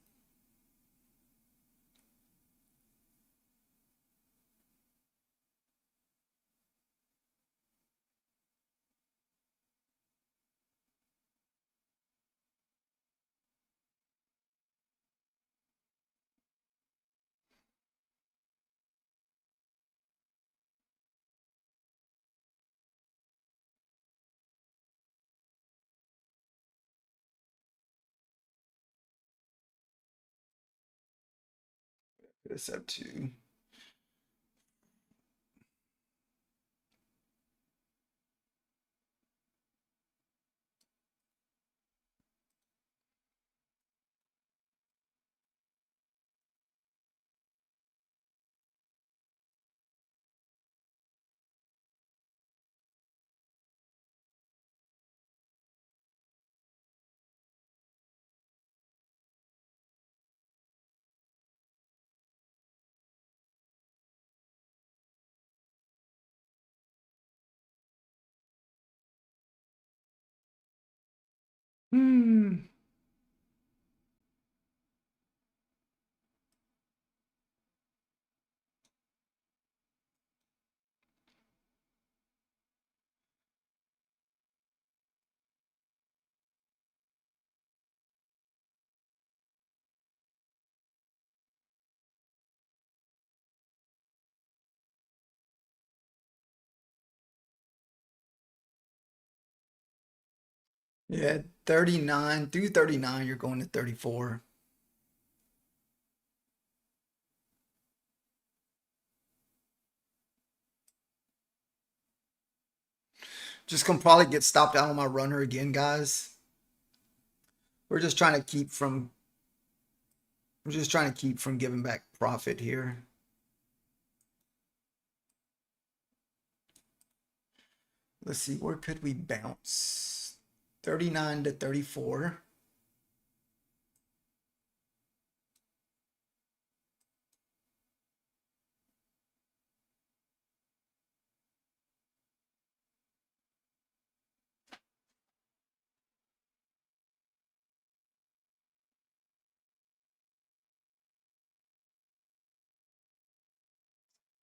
This up to Hmm. Yeah, 39 through 39, you're going to 34. Just gonna probably get stopped out on my runner again, guys. We're just trying to keep from we're just trying to keep from giving back profit here. Let's see, where could we bounce? 39 to 34.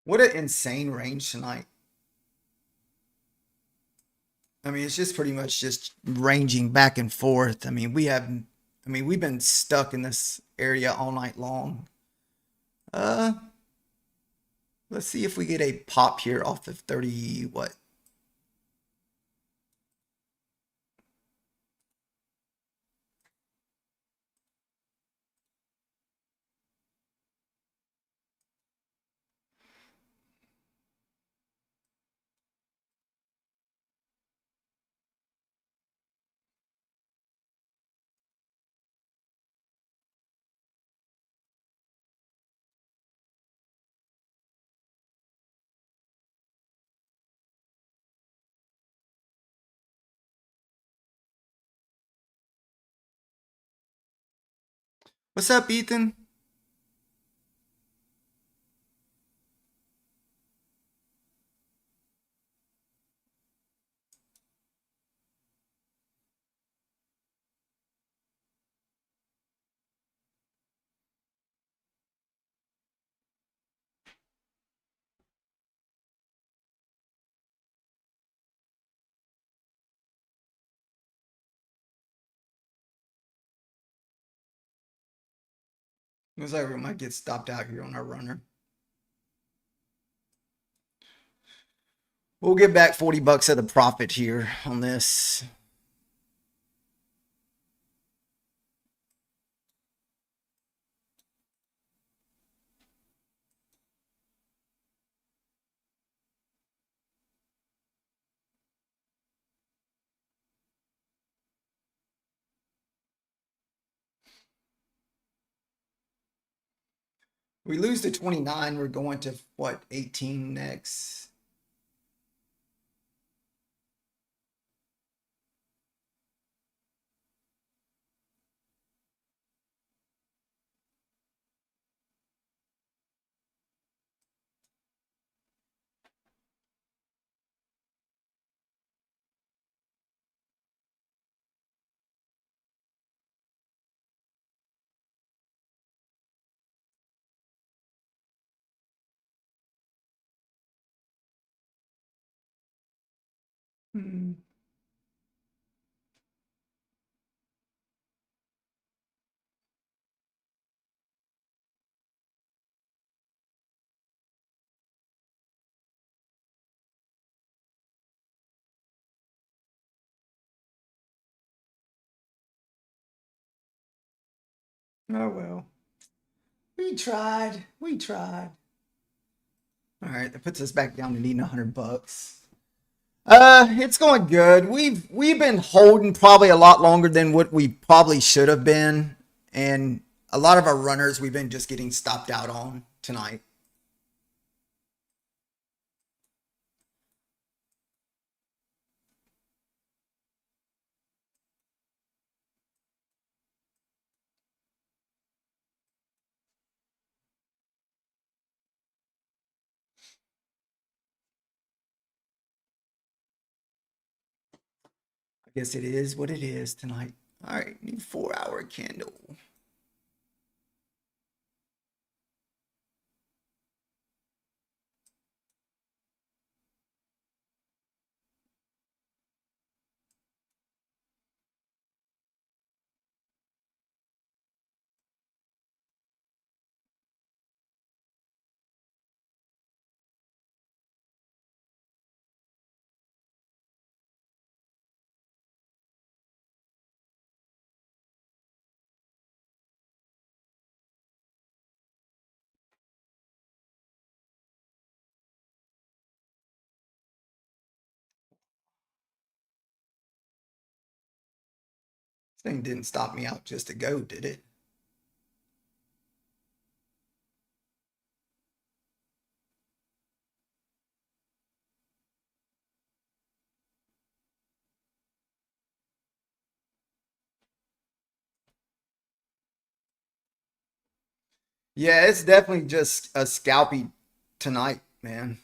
What an insane range tonight. I mean, it's just pretty much just ranging back and forth. We've been stuck in this area all night long. Uh, let's see if we get a pop here off of 30, what? What's up, Ethan? Looks like we might get stopped out here on our runner. We'll get back 40 bucks of the profit here on this. We lose to 29, we're going to what, 18 next? Hmm. Oh well. We tried. We tried. All right, that puts us back down to needing 100 bucks. It's going good. We've been holding probably a lot longer than what we probably should have been, and a lot of our runners we've been just getting stopped out on tonight. I guess it is what it is tonight. All right, new 4-hour candle. This thing didn't stop me out just to go, did it? Yeah, it's definitely just a scalpy tonight, man.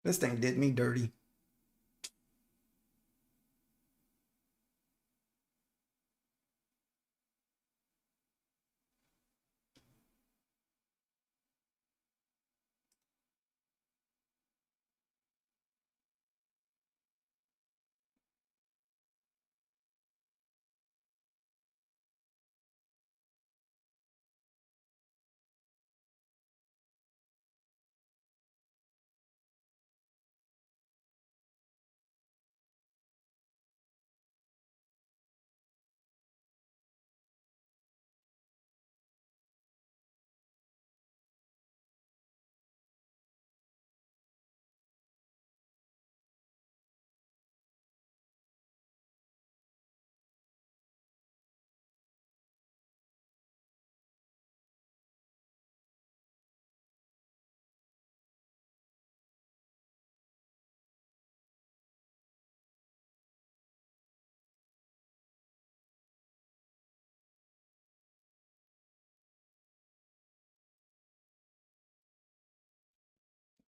This thing did me dirty.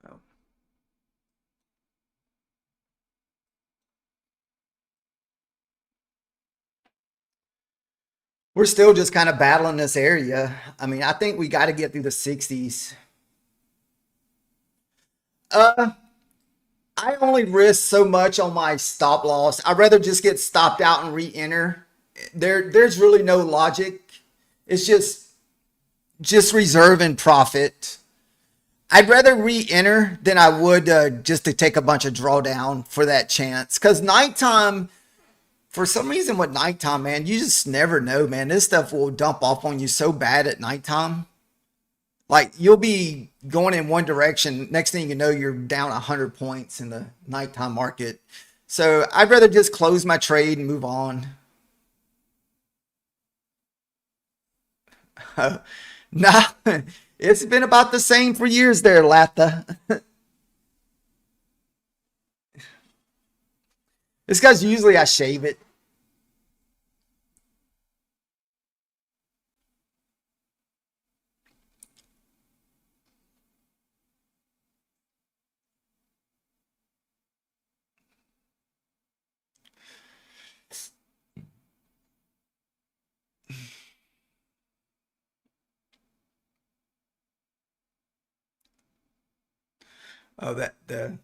Oh. We're still just kind of battling this area. I mean, I think we got to get through the 60s. Uh, I only risk so much on my stop loss. I'd rather just get stopped out and re-enter. There's really no logic. It's just reserve and profit. I'd rather re-enter than I would just to take a bunch of drawdown for that chance. Because nighttime, for some reason with nighttime, man, you just never know, man. This stuff will dump off on you so bad at nighttime. Like you'll be going in one direction. Next thing you know, you're down 100 points in the nighttime market. So I'd rather just close my trade and move on. Nah, it's been about the same for years there, Latha. It's because usually I shave it. Oh, that the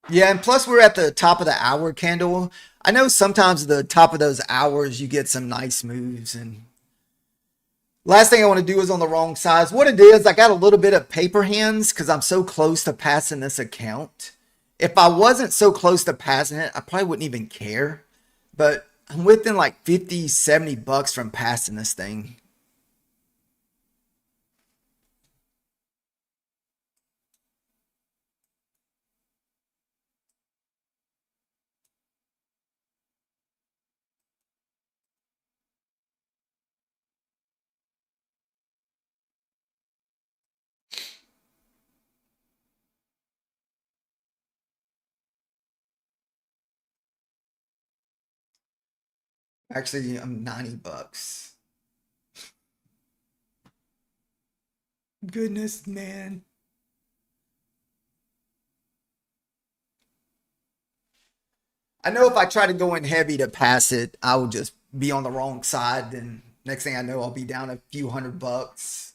yeah, and plus we're at the top of the hour candle. I know sometimes the top of those hours you get some nice moves, and last thing I want to do is on the wrong size. What it is, I got a little bit of paper hands because I'm so close to passing this account. If I wasn't so close to passing it, I probably wouldn't even care. But I'm within like 50, $70 from passing this thing. Actually, I'm $90. Goodness, man. I know if I try to go in heavy to pass it, I will just be on the wrong side. Then next thing I know, I'll be down a few $100.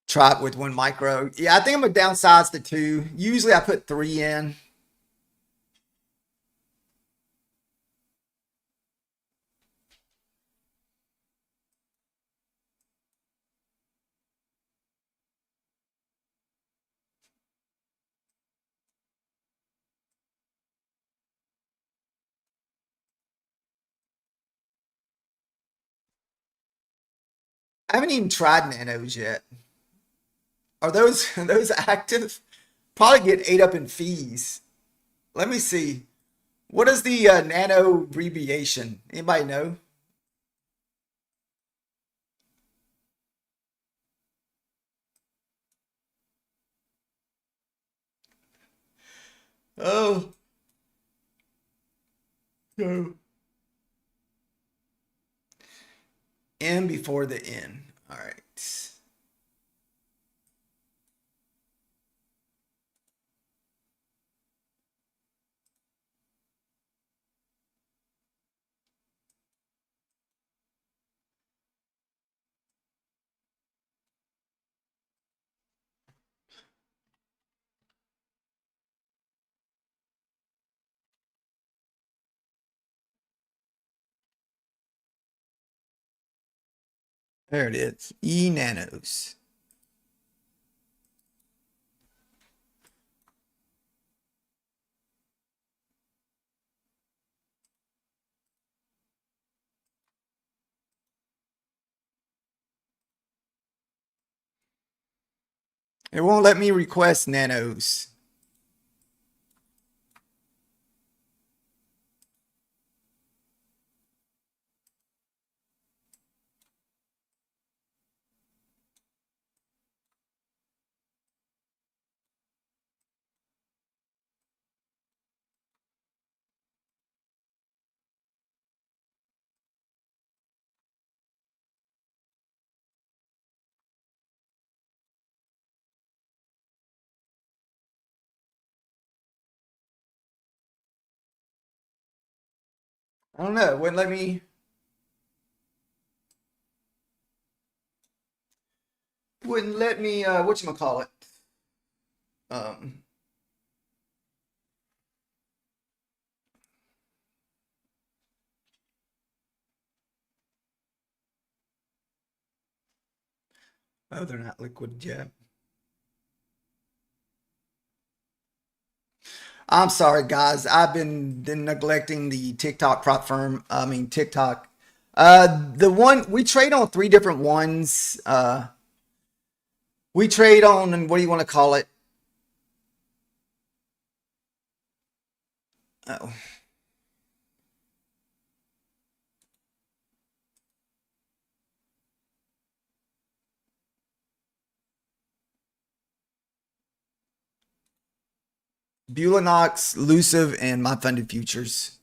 Try it with one micro. Yeah, I think I'm gonna downsize to two. Usually I put three in. I haven't even tried nanos yet. Are those those active? Probably get ate up in fees. Let me see. What is the nano abbreviation? Anybody know? Oh, no. N before the N. All right. There it is. E nanos. It won't let me request nanos. I don't know. It wouldn't let me. Wouldn't let me. Whatchamacallit? Um. Oh, they're not liquid yet. I'm sorry, guys. I've been neglecting the TikTok prop firm. I mean TikTok. The one we trade on three different ones. We trade on what do you want to call it? Oh, Bulinox, Lucive, and my funded futures.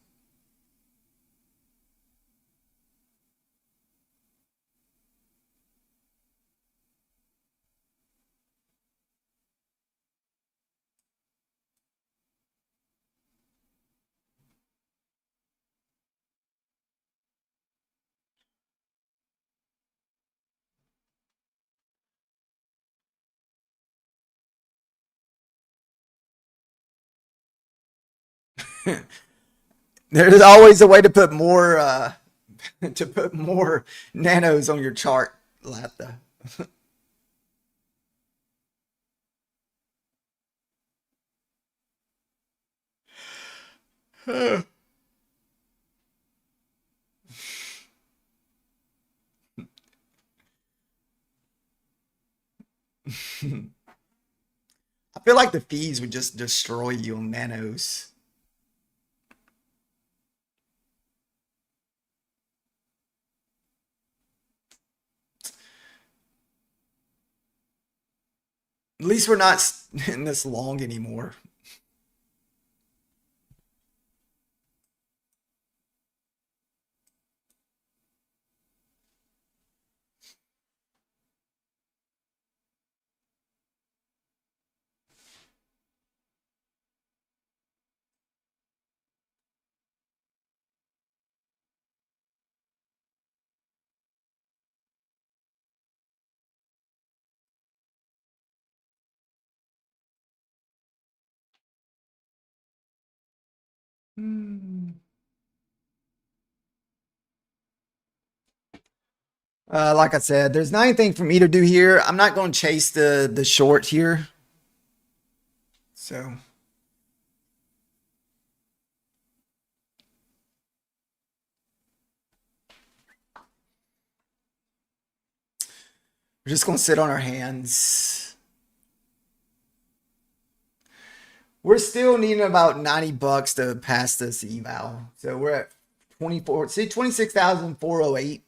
There's always a way to put more to put more nanos on your chart, Latha. I feel like the fees would just destroy you on nanos. At least we're not in this long anymore. Hmm. Like I said, there's not anything for me to do here. I'm not going to chase the short here. So we're just going to sit on our hands. We're still needing about 90 bucks to pass this eval. So we're at 24, see 26,408.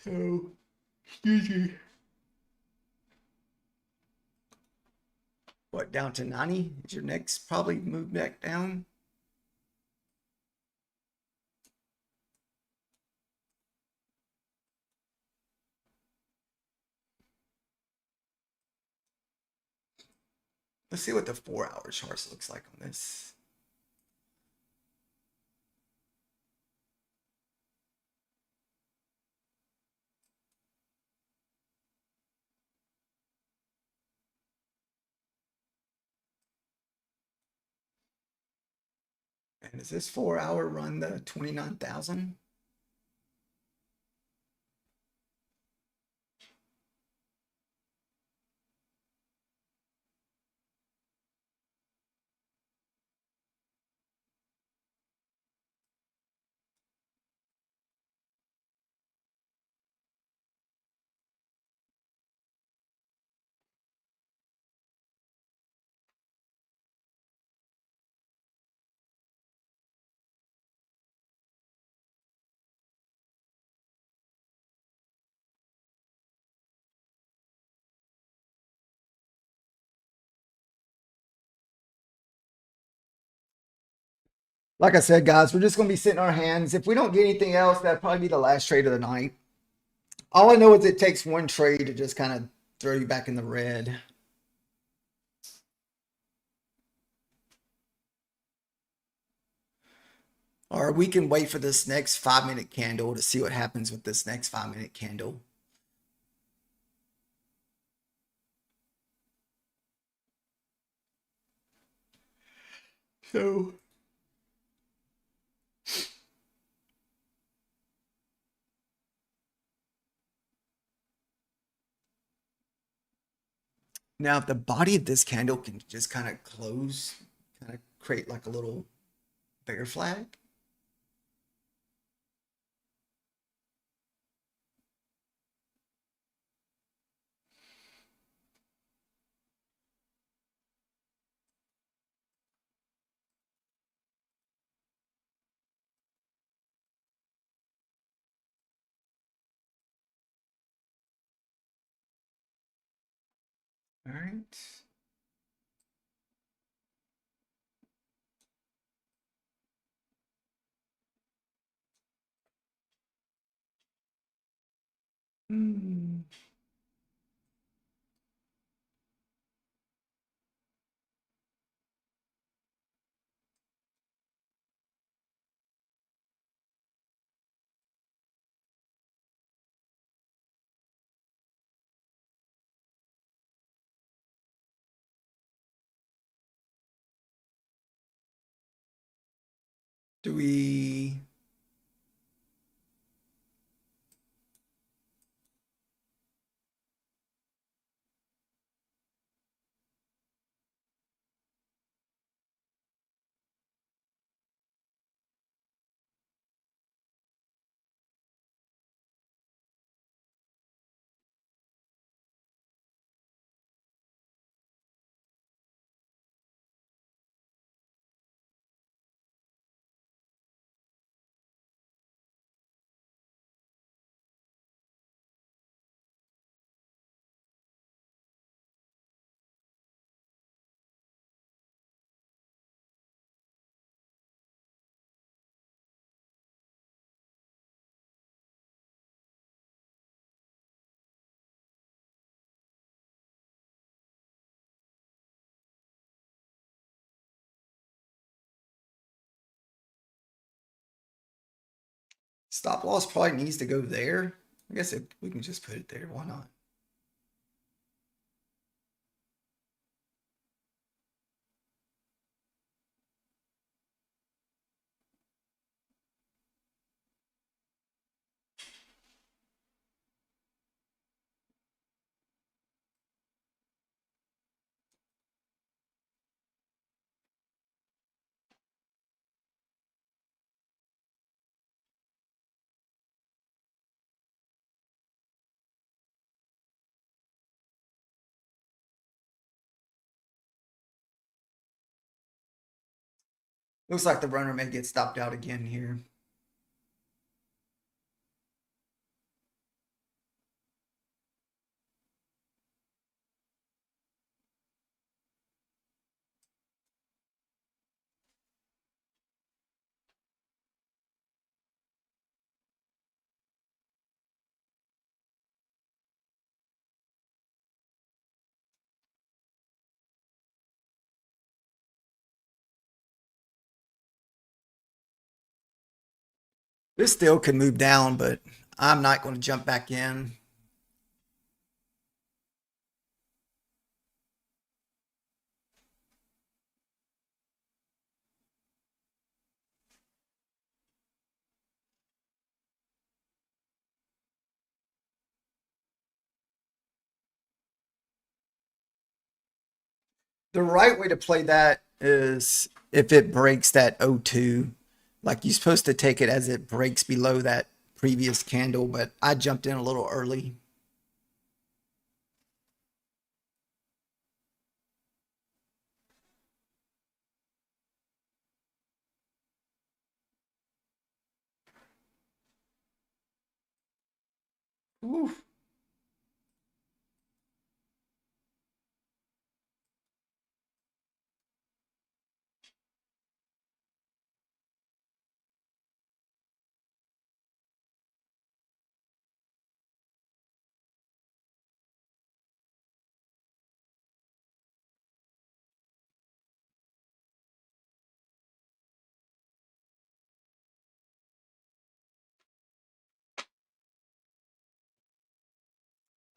So, excuse me. What, down to 90? Is your next probably move back down? Let's see what the 4 hour chart looks like on this. And does this 4 hour run the 29,000? Like I said, guys, we're just going to be sitting on our hands. If we don't get anything else, that'd probably be the last trade of the night. All I know is it takes one trade to just kind of throw you back in the red. Or we can wait for this next 5 minute candle to see what happens with this next 5 minute candle. So now if the body of this candle can just kind of close, kind of create like a little bear flag. All right. Hmm. Do we? Stop loss probably needs to go there. I guess we can just put it there. Why not? Looks like the runner may get stopped out again here. This still could move down, but I'm not going to jump back in. The right way to play that is if it breaks that O2, like you're supposed to take it as it breaks below that previous candle, but I jumped in a little early. Oof.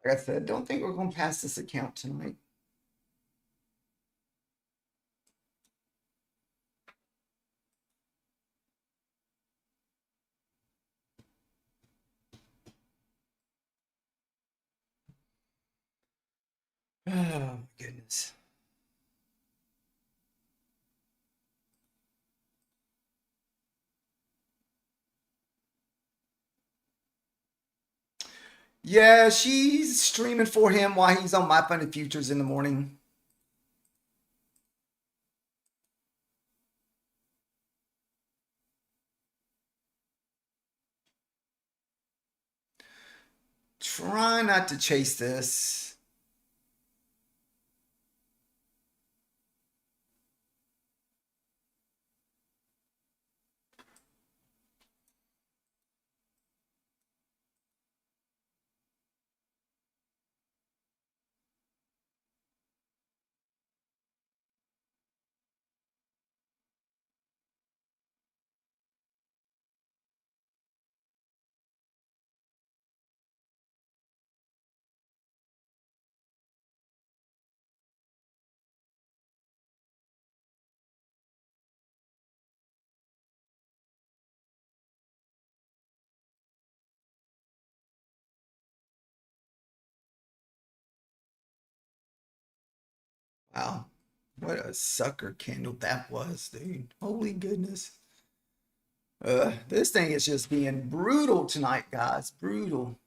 Like I said, don't think we're going to pass this account tonight. Oh, my goodness. Yeah, she's streaming for him while he's on my funded futures in the morning. Try not to chase this. Wow. What a sucker candle that was, dude. Holy goodness. This thing is just being brutal tonight, guys. Brutal.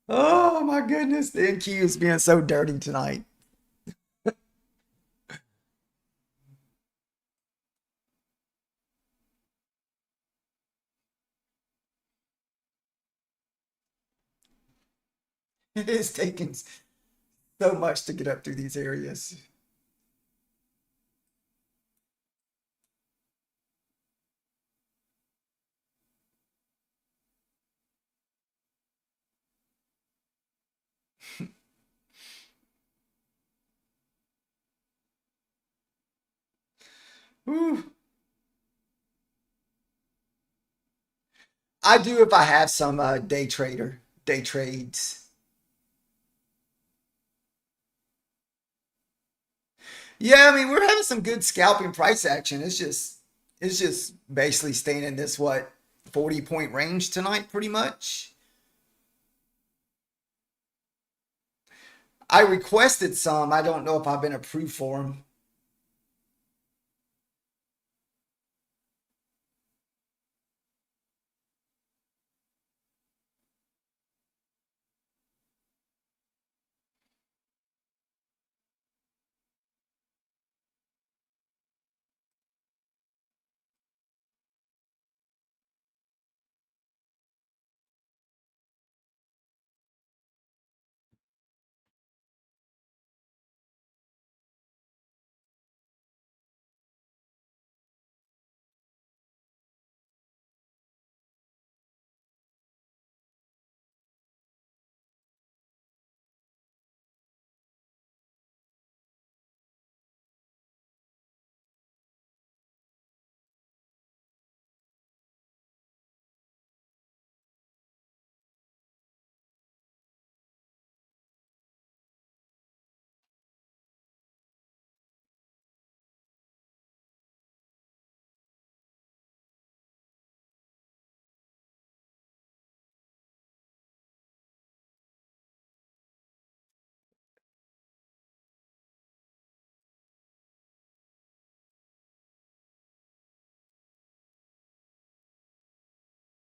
Oh my goodness. The NQ is being so dirty tonight. It is taking so much to get up through these areas. Whew. I do if I have some day trades. Yeah, I mean we're having some good scalping price action. It's just basically staying in this what 40 point range tonight, pretty much. I requested some. I don't know if I've been approved for them.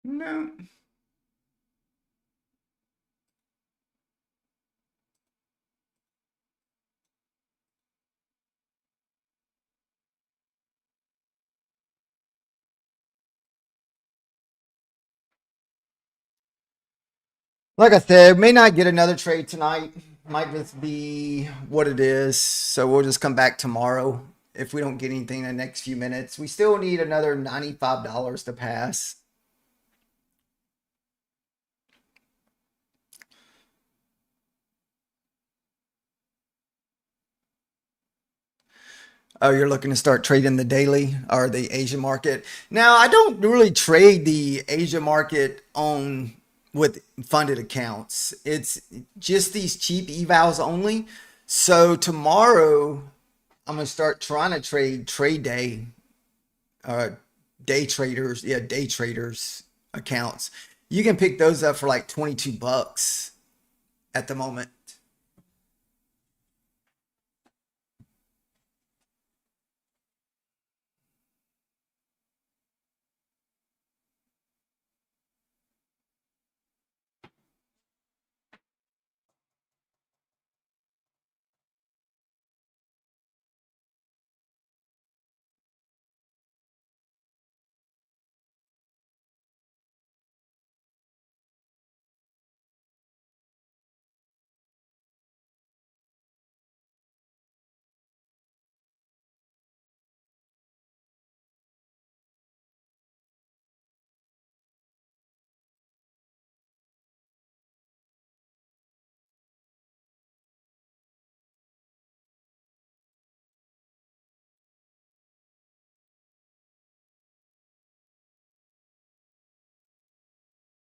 No. Like I said, may not get another trade tonight. Might just be what it is. So we'll just come back tomorrow if we don't get anything in the next few minutes. We still need another $95 to pass. Oh, you're looking to start trading the daily or the Asia market. Now, I don't really trade the Asia market on with funded accounts. It's just these cheap evals only. So tomorrow, I'm gonna start trying to trade day, uh, day traders, yeah, day traders accounts. You can pick those up for like 22 bucks at the moment.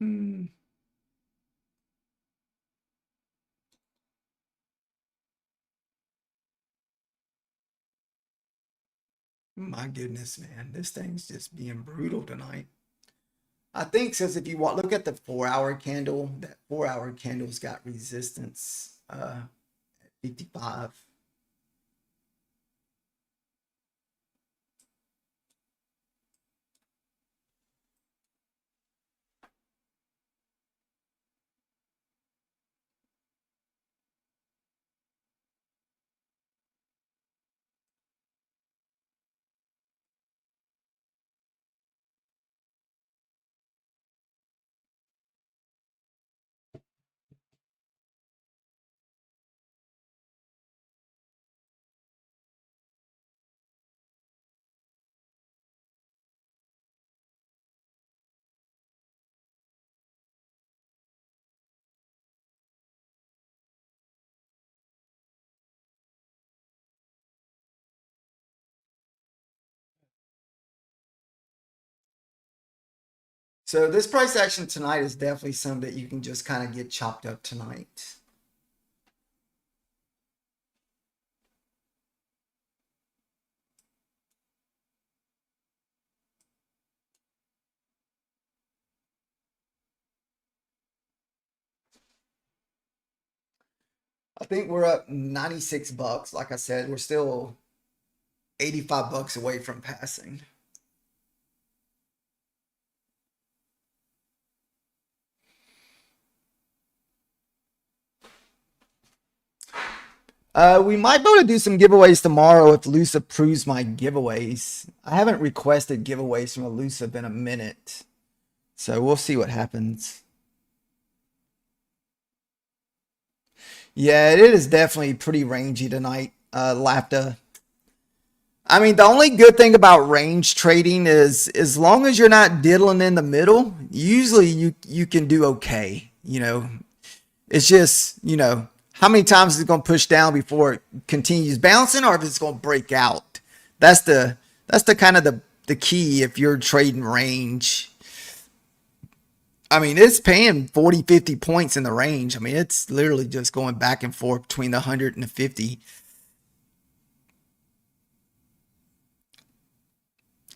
Hmm, my goodness, man, this thing's just being brutal tonight. I think says if you look at the 4 hour candle, that 4 hour candle's got resistance at 55. So this price action tonight is definitely something that you can just kind of get chopped up tonight. I think we're up 96 bucks. Like I said, we're still 85 bucks away from passing. We might be able to do some giveaways tomorrow if Luce approves my giveaways. I haven't requested giveaways from Elusive in a minute. So we'll see what happens. Yeah, it is definitely pretty rangy tonight, LAFTA. I mean, the only good thing about range trading is as long as you're not diddling in the middle, usually you can do okay. It's just, how many times is it going to push down before it continues bouncing or if it's going to break out. That's the kind of the key if you're trading range. I mean, it's paying 40, 50 points in the range. I mean, it's literally just going back and forth between the 100 and the 50.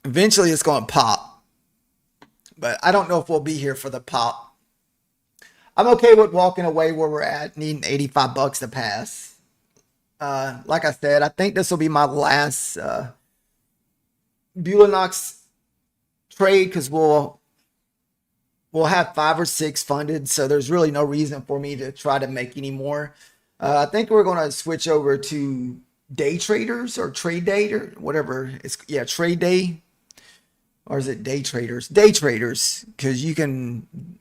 Eventually, it's going to pop, but I don't know if we'll be here for the pop. I'm okay with walking away where we're at, needing 85 bucks to pass. Like I said, I think this will be my last Bulinox trade because we'll have 5 or 6 funded, so there's really no reason for me to try to make any more. I think we're going to switch over to day traders or trade day or whatever. Trade day. Or is it day traders? Day traders, because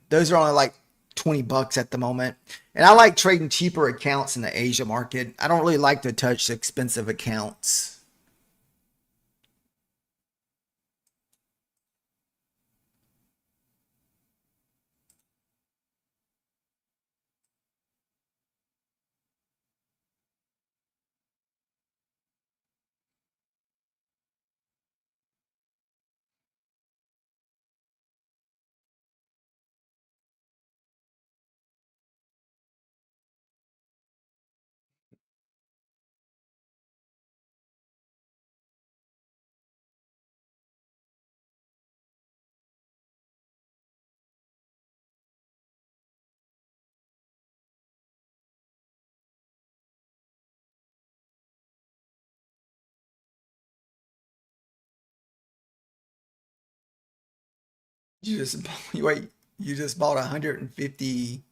those are only like 20 bucks at the moment. And I like trading cheaper accounts in the Asia market. I don't really like to touch expensive accounts. You just wait. You just bought 150.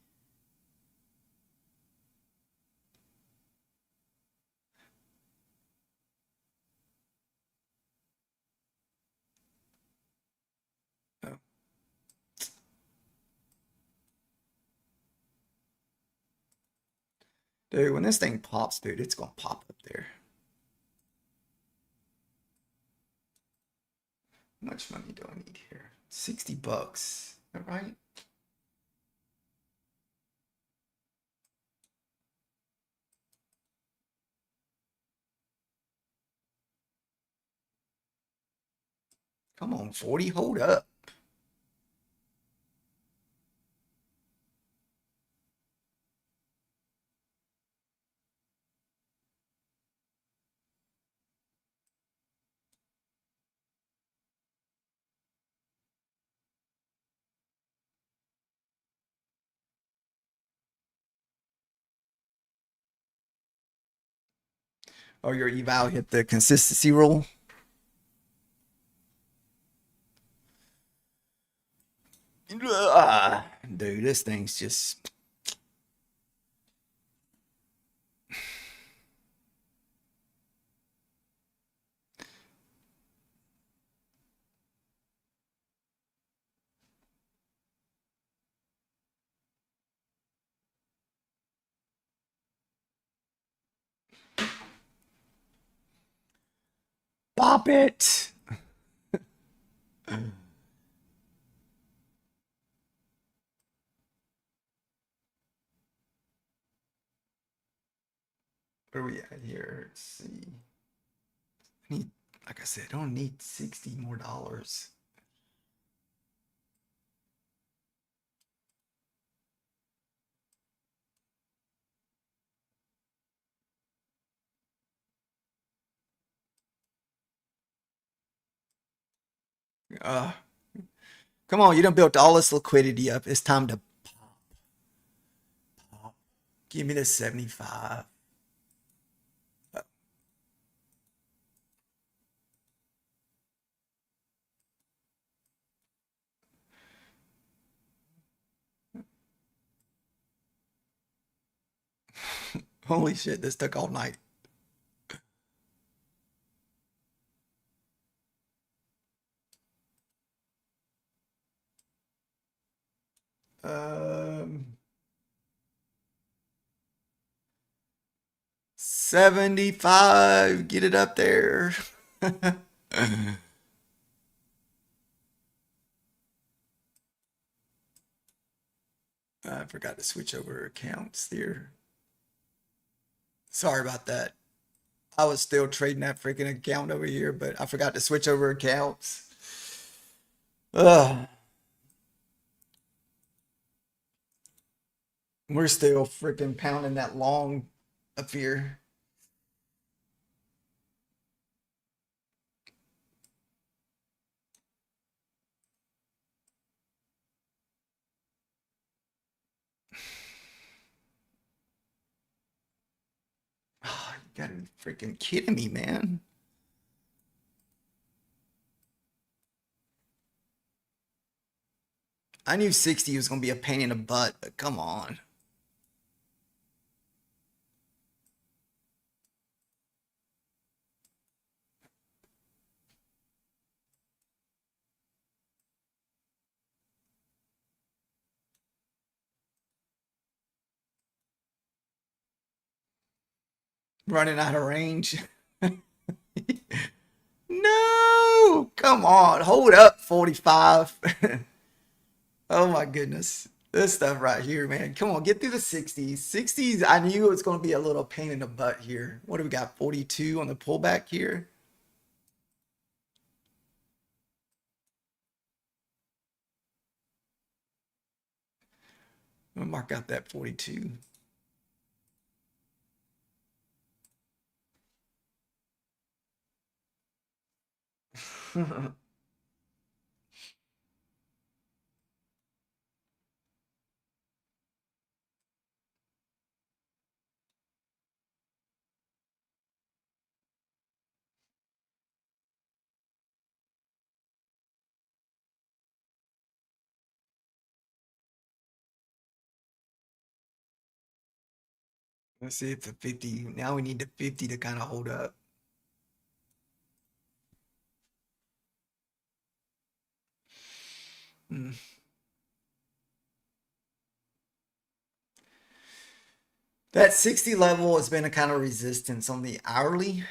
Oh, dude, when this thing pops, dude, it's gonna pop up there. How much money do I need here? 60 bucks. All right. Come on, 40. Hold up. or your eval hit the consistency rule. Dude, this thing's just. Bop it. Where are we at here? Let's see. I need, like I said, I don't need $60 more. Uh, Come on, you done built all this liquidity up. It's time to pop. Give me the 75. Holy shit, this took all night. Um, 75. Get it up there. I forgot to switch over accounts there. Sorry about that. I was still trading that freaking account over here, but I forgot to switch over accounts. Ugh. We're still freaking pounding that long up here. Oh, you gotta be freaking kidding me, man. I knew 60 was gonna be a pain in the butt, but come on. Running out of range. No, come on, hold up, 45. Oh my goodness. This stuff right here, man. Come on, get through the 60s. 60s, I knew it was going to be a little pain in the butt here. What do we got? 42 on the pullback here. I'm gonna mark out that 42. Let's see if the 50, now we need the 50 to kind of hold up. Hmm. That 60 level has been a kind of resistance on the hourly.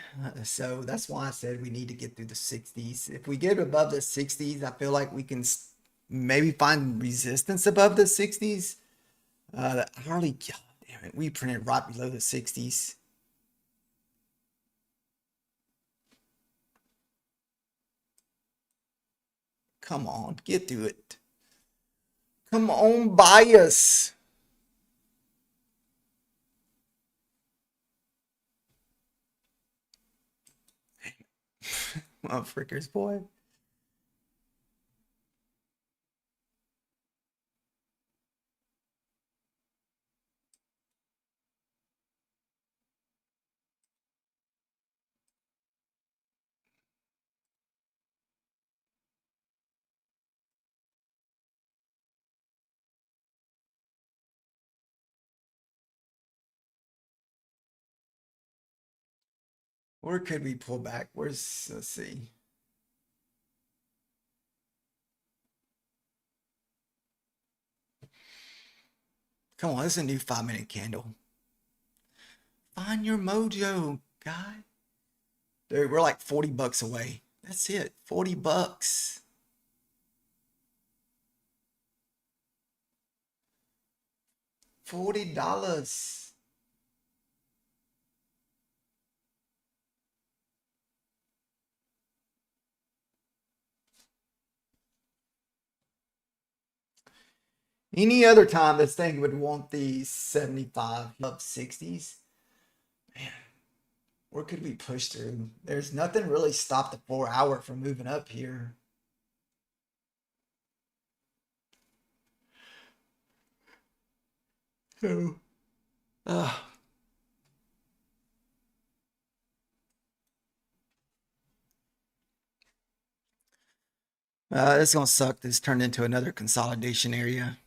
So that's why I said we need to get through the 60s. If we get above the 60s, I feel like we can maybe find resistance above the 60s. The hourly, God damn it, we printed right below the 60s. Come on, get through it. Come on, bias. Motherfuckers, boy. Or could we pull back? Let's see. Come on, this is a new 5 minute candle. Find your mojo, guy. Dude, we're like 40 bucks away. That's it. 40 bucks. $40. Any other time this thing would want the 75 up 60s. Man, where could we push through? There's nothing really stopped the 4 hour from moving up here. So, uh, this is gonna suck. This turned into another consolidation area.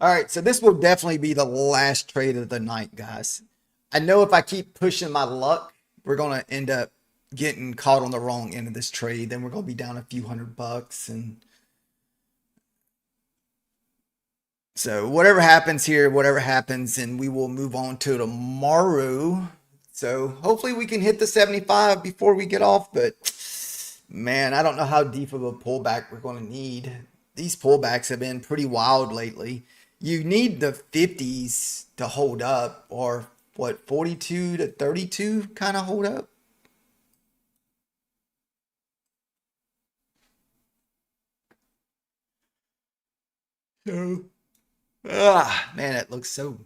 All right, so this will definitely be the last trade of the night, guys. I know if I keep pushing my luck, we're gonna end up getting caught on the wrong end of this trade. Then we're gonna be down a few $100, and so whatever happens here, whatever happens, and we will move on to tomorrow. So hopefully we can hit the 75 before we get off, but man, I don't know how deep of a pullback we're going to need. These pullbacks have been pretty wild lately. You need the 50s to hold up, or what, 42 to 32 kind of hold up. So, man, it looks so.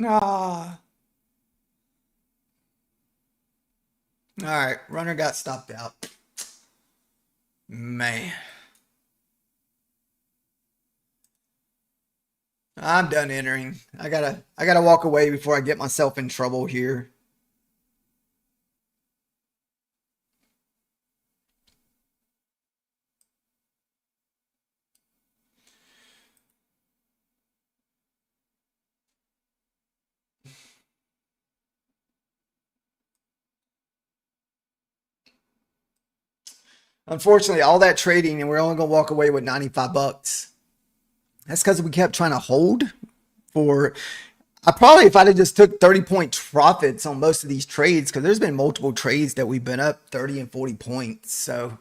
Ah. All right, runner got stopped out. Man, I'm done entering. I gotta walk away before I get myself in trouble here. Unfortunately, all that trading and we're only gonna walk away with 95 bucks. That's because we kept trying to hold for. I probably, if I'd have just took 30-point profits on most of these trades, because there's been multiple trades that we've been up 30 and 40 points. So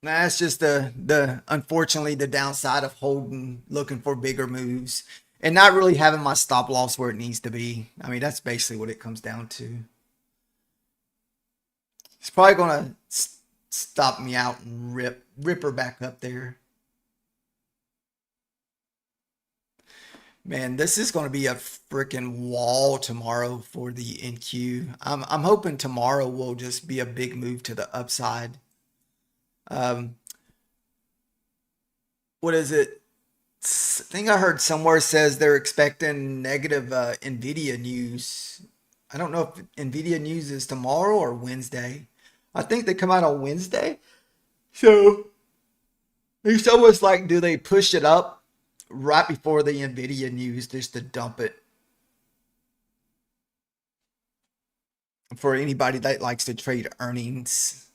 that's just the unfortunately the downside of holding, looking for bigger moves, and not really having my stop loss where it needs to be. I mean, that's basically what it comes down to. It's probably gonna stop me out and rip her back up there. Man, this is going to be a freaking wall tomorrow for the NQ. I'm hoping tomorrow will just be a big move to the upside. Um, what is it? I think I heard somewhere says they're expecting negative Nvidia news. I don't know if Nvidia news is tomorrow or Wednesday. I think they come out on Wednesday. So it's almost like, do they push it up right before the Nvidia news just to dump it for anybody that likes to trade earnings?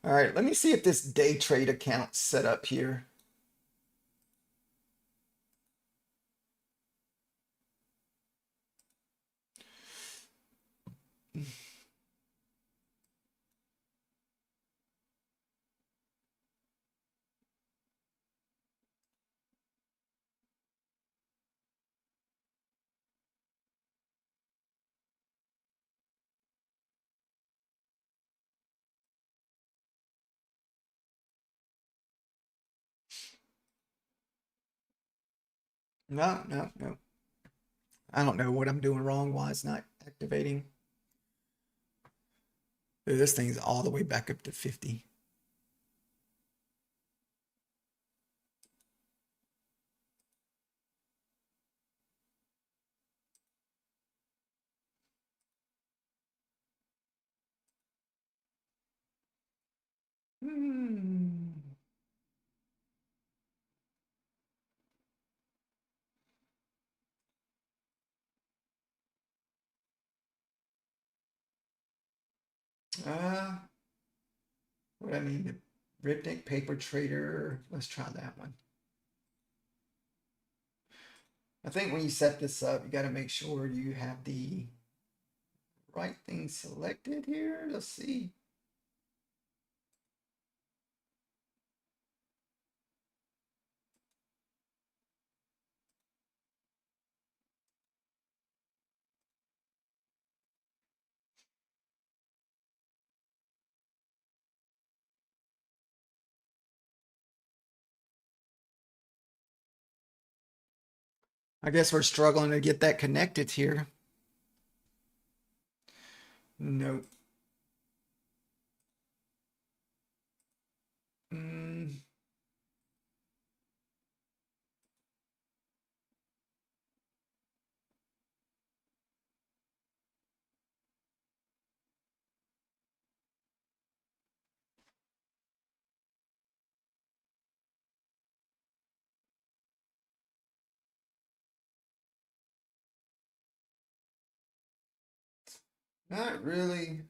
All right, let me see if this day trade account's set up here. No, no, no. I don't know what I'm doing wrong. Why it's not activating. Dude, this thing's all the way back up to 50. Hmm. Uh, what I mean, the Riptech Paper Trader. Let's try that one. I think when you set this up, you got to make sure you have the right thing selected here. Let's see. I guess we're struggling to get that connected here. Nope. Mm, not really.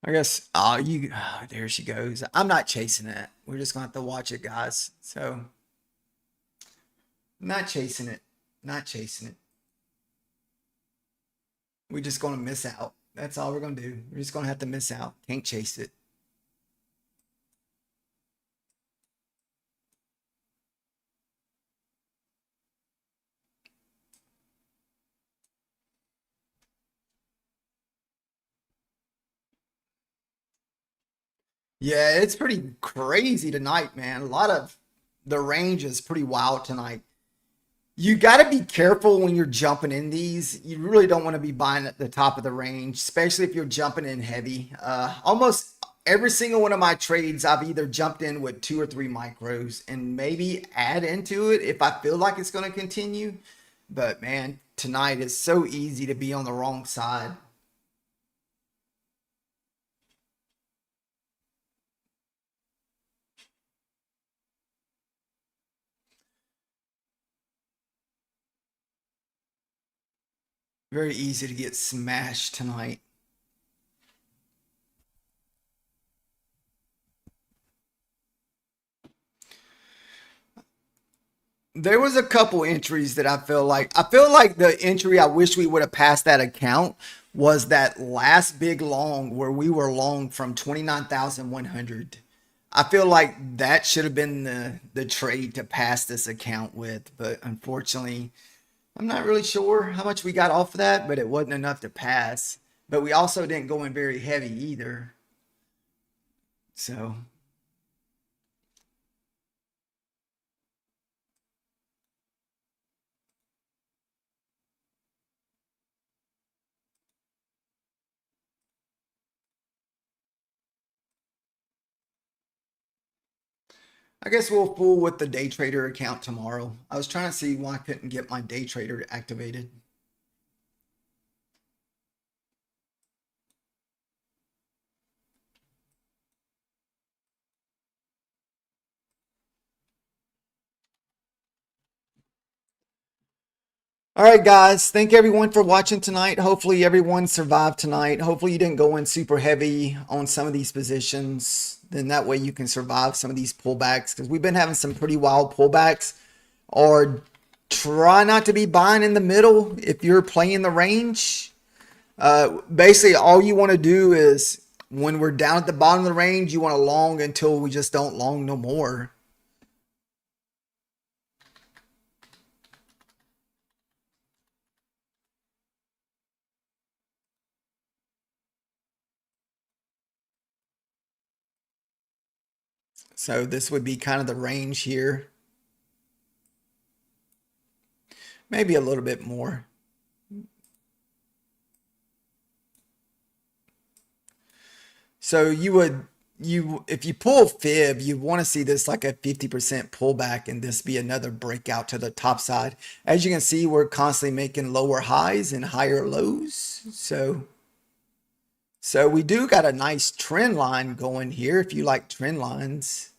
I guess, there she goes. I'm not chasing that. We're just gonna have to watch it, guys. So, not chasing it. Not chasing it. We're just gonna miss out. That's all we're gonna do. We're just gonna have to miss out. Can't chase it. Yeah, it's pretty crazy tonight, man. A lot of the range is pretty wild tonight. You got to be careful when you're jumping in these. You really don't want to be buying at the top of the range, especially if you're jumping in heavy. Almost every single one of my trades, I've either jumped in with 2 or 3 micros and maybe add into it if I feel like it's going to continue. But man, tonight is so easy to be on the wrong side. Very easy to get smashed tonight. There was a couple entries that I feel like the entry I wish we would have passed that account was that last big long where we were long from 29,100. I feel like that should have been the trade to pass this account with, but unfortunately, I'm not really sure how much we got off of that, but it wasn't enough to pass. But we also didn't go in very heavy either. So I guess we'll fool with the day trader account tomorrow. I was trying to see why I couldn't get my day trader activated. All right, guys. Thank everyone for watching tonight. Hopefully, everyone survived tonight. Hopefully, you didn't go in super heavy on some of these positions. Then that way you can survive some of these pullbacks because we've been having some pretty wild pullbacks. Or try not to be buying in the middle if you're playing the range. Basically, all you want to do is when we're down at the bottom of the range, you want to long until we just don't long no more. So this would be kind of the range here. Maybe a little bit more. So if you pull fib, you want to see this like a 50% pullback and this be another breakout to the top side. As you can see, we're constantly making lower highs and higher lows. So we do got a nice trend line going here if you like trend lines.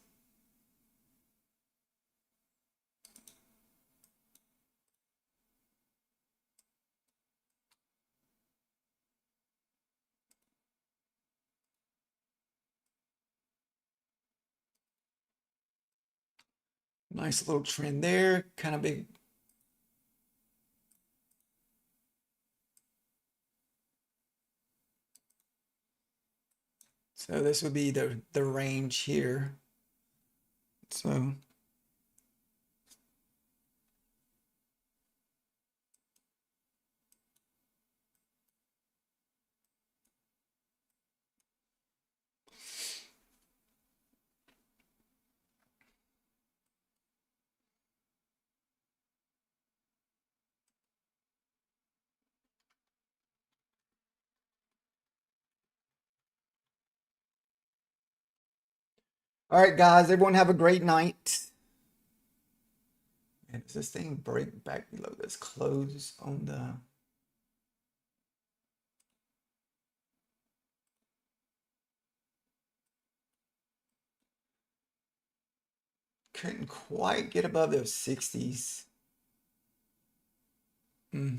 Nice little trend there, kind of big. So this would be the range here. So all right, guys, everyone have a great night. And does this thing break back below this close on the couldn't quite get above those 60s. Hmm.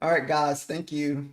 All right, guys, thank you.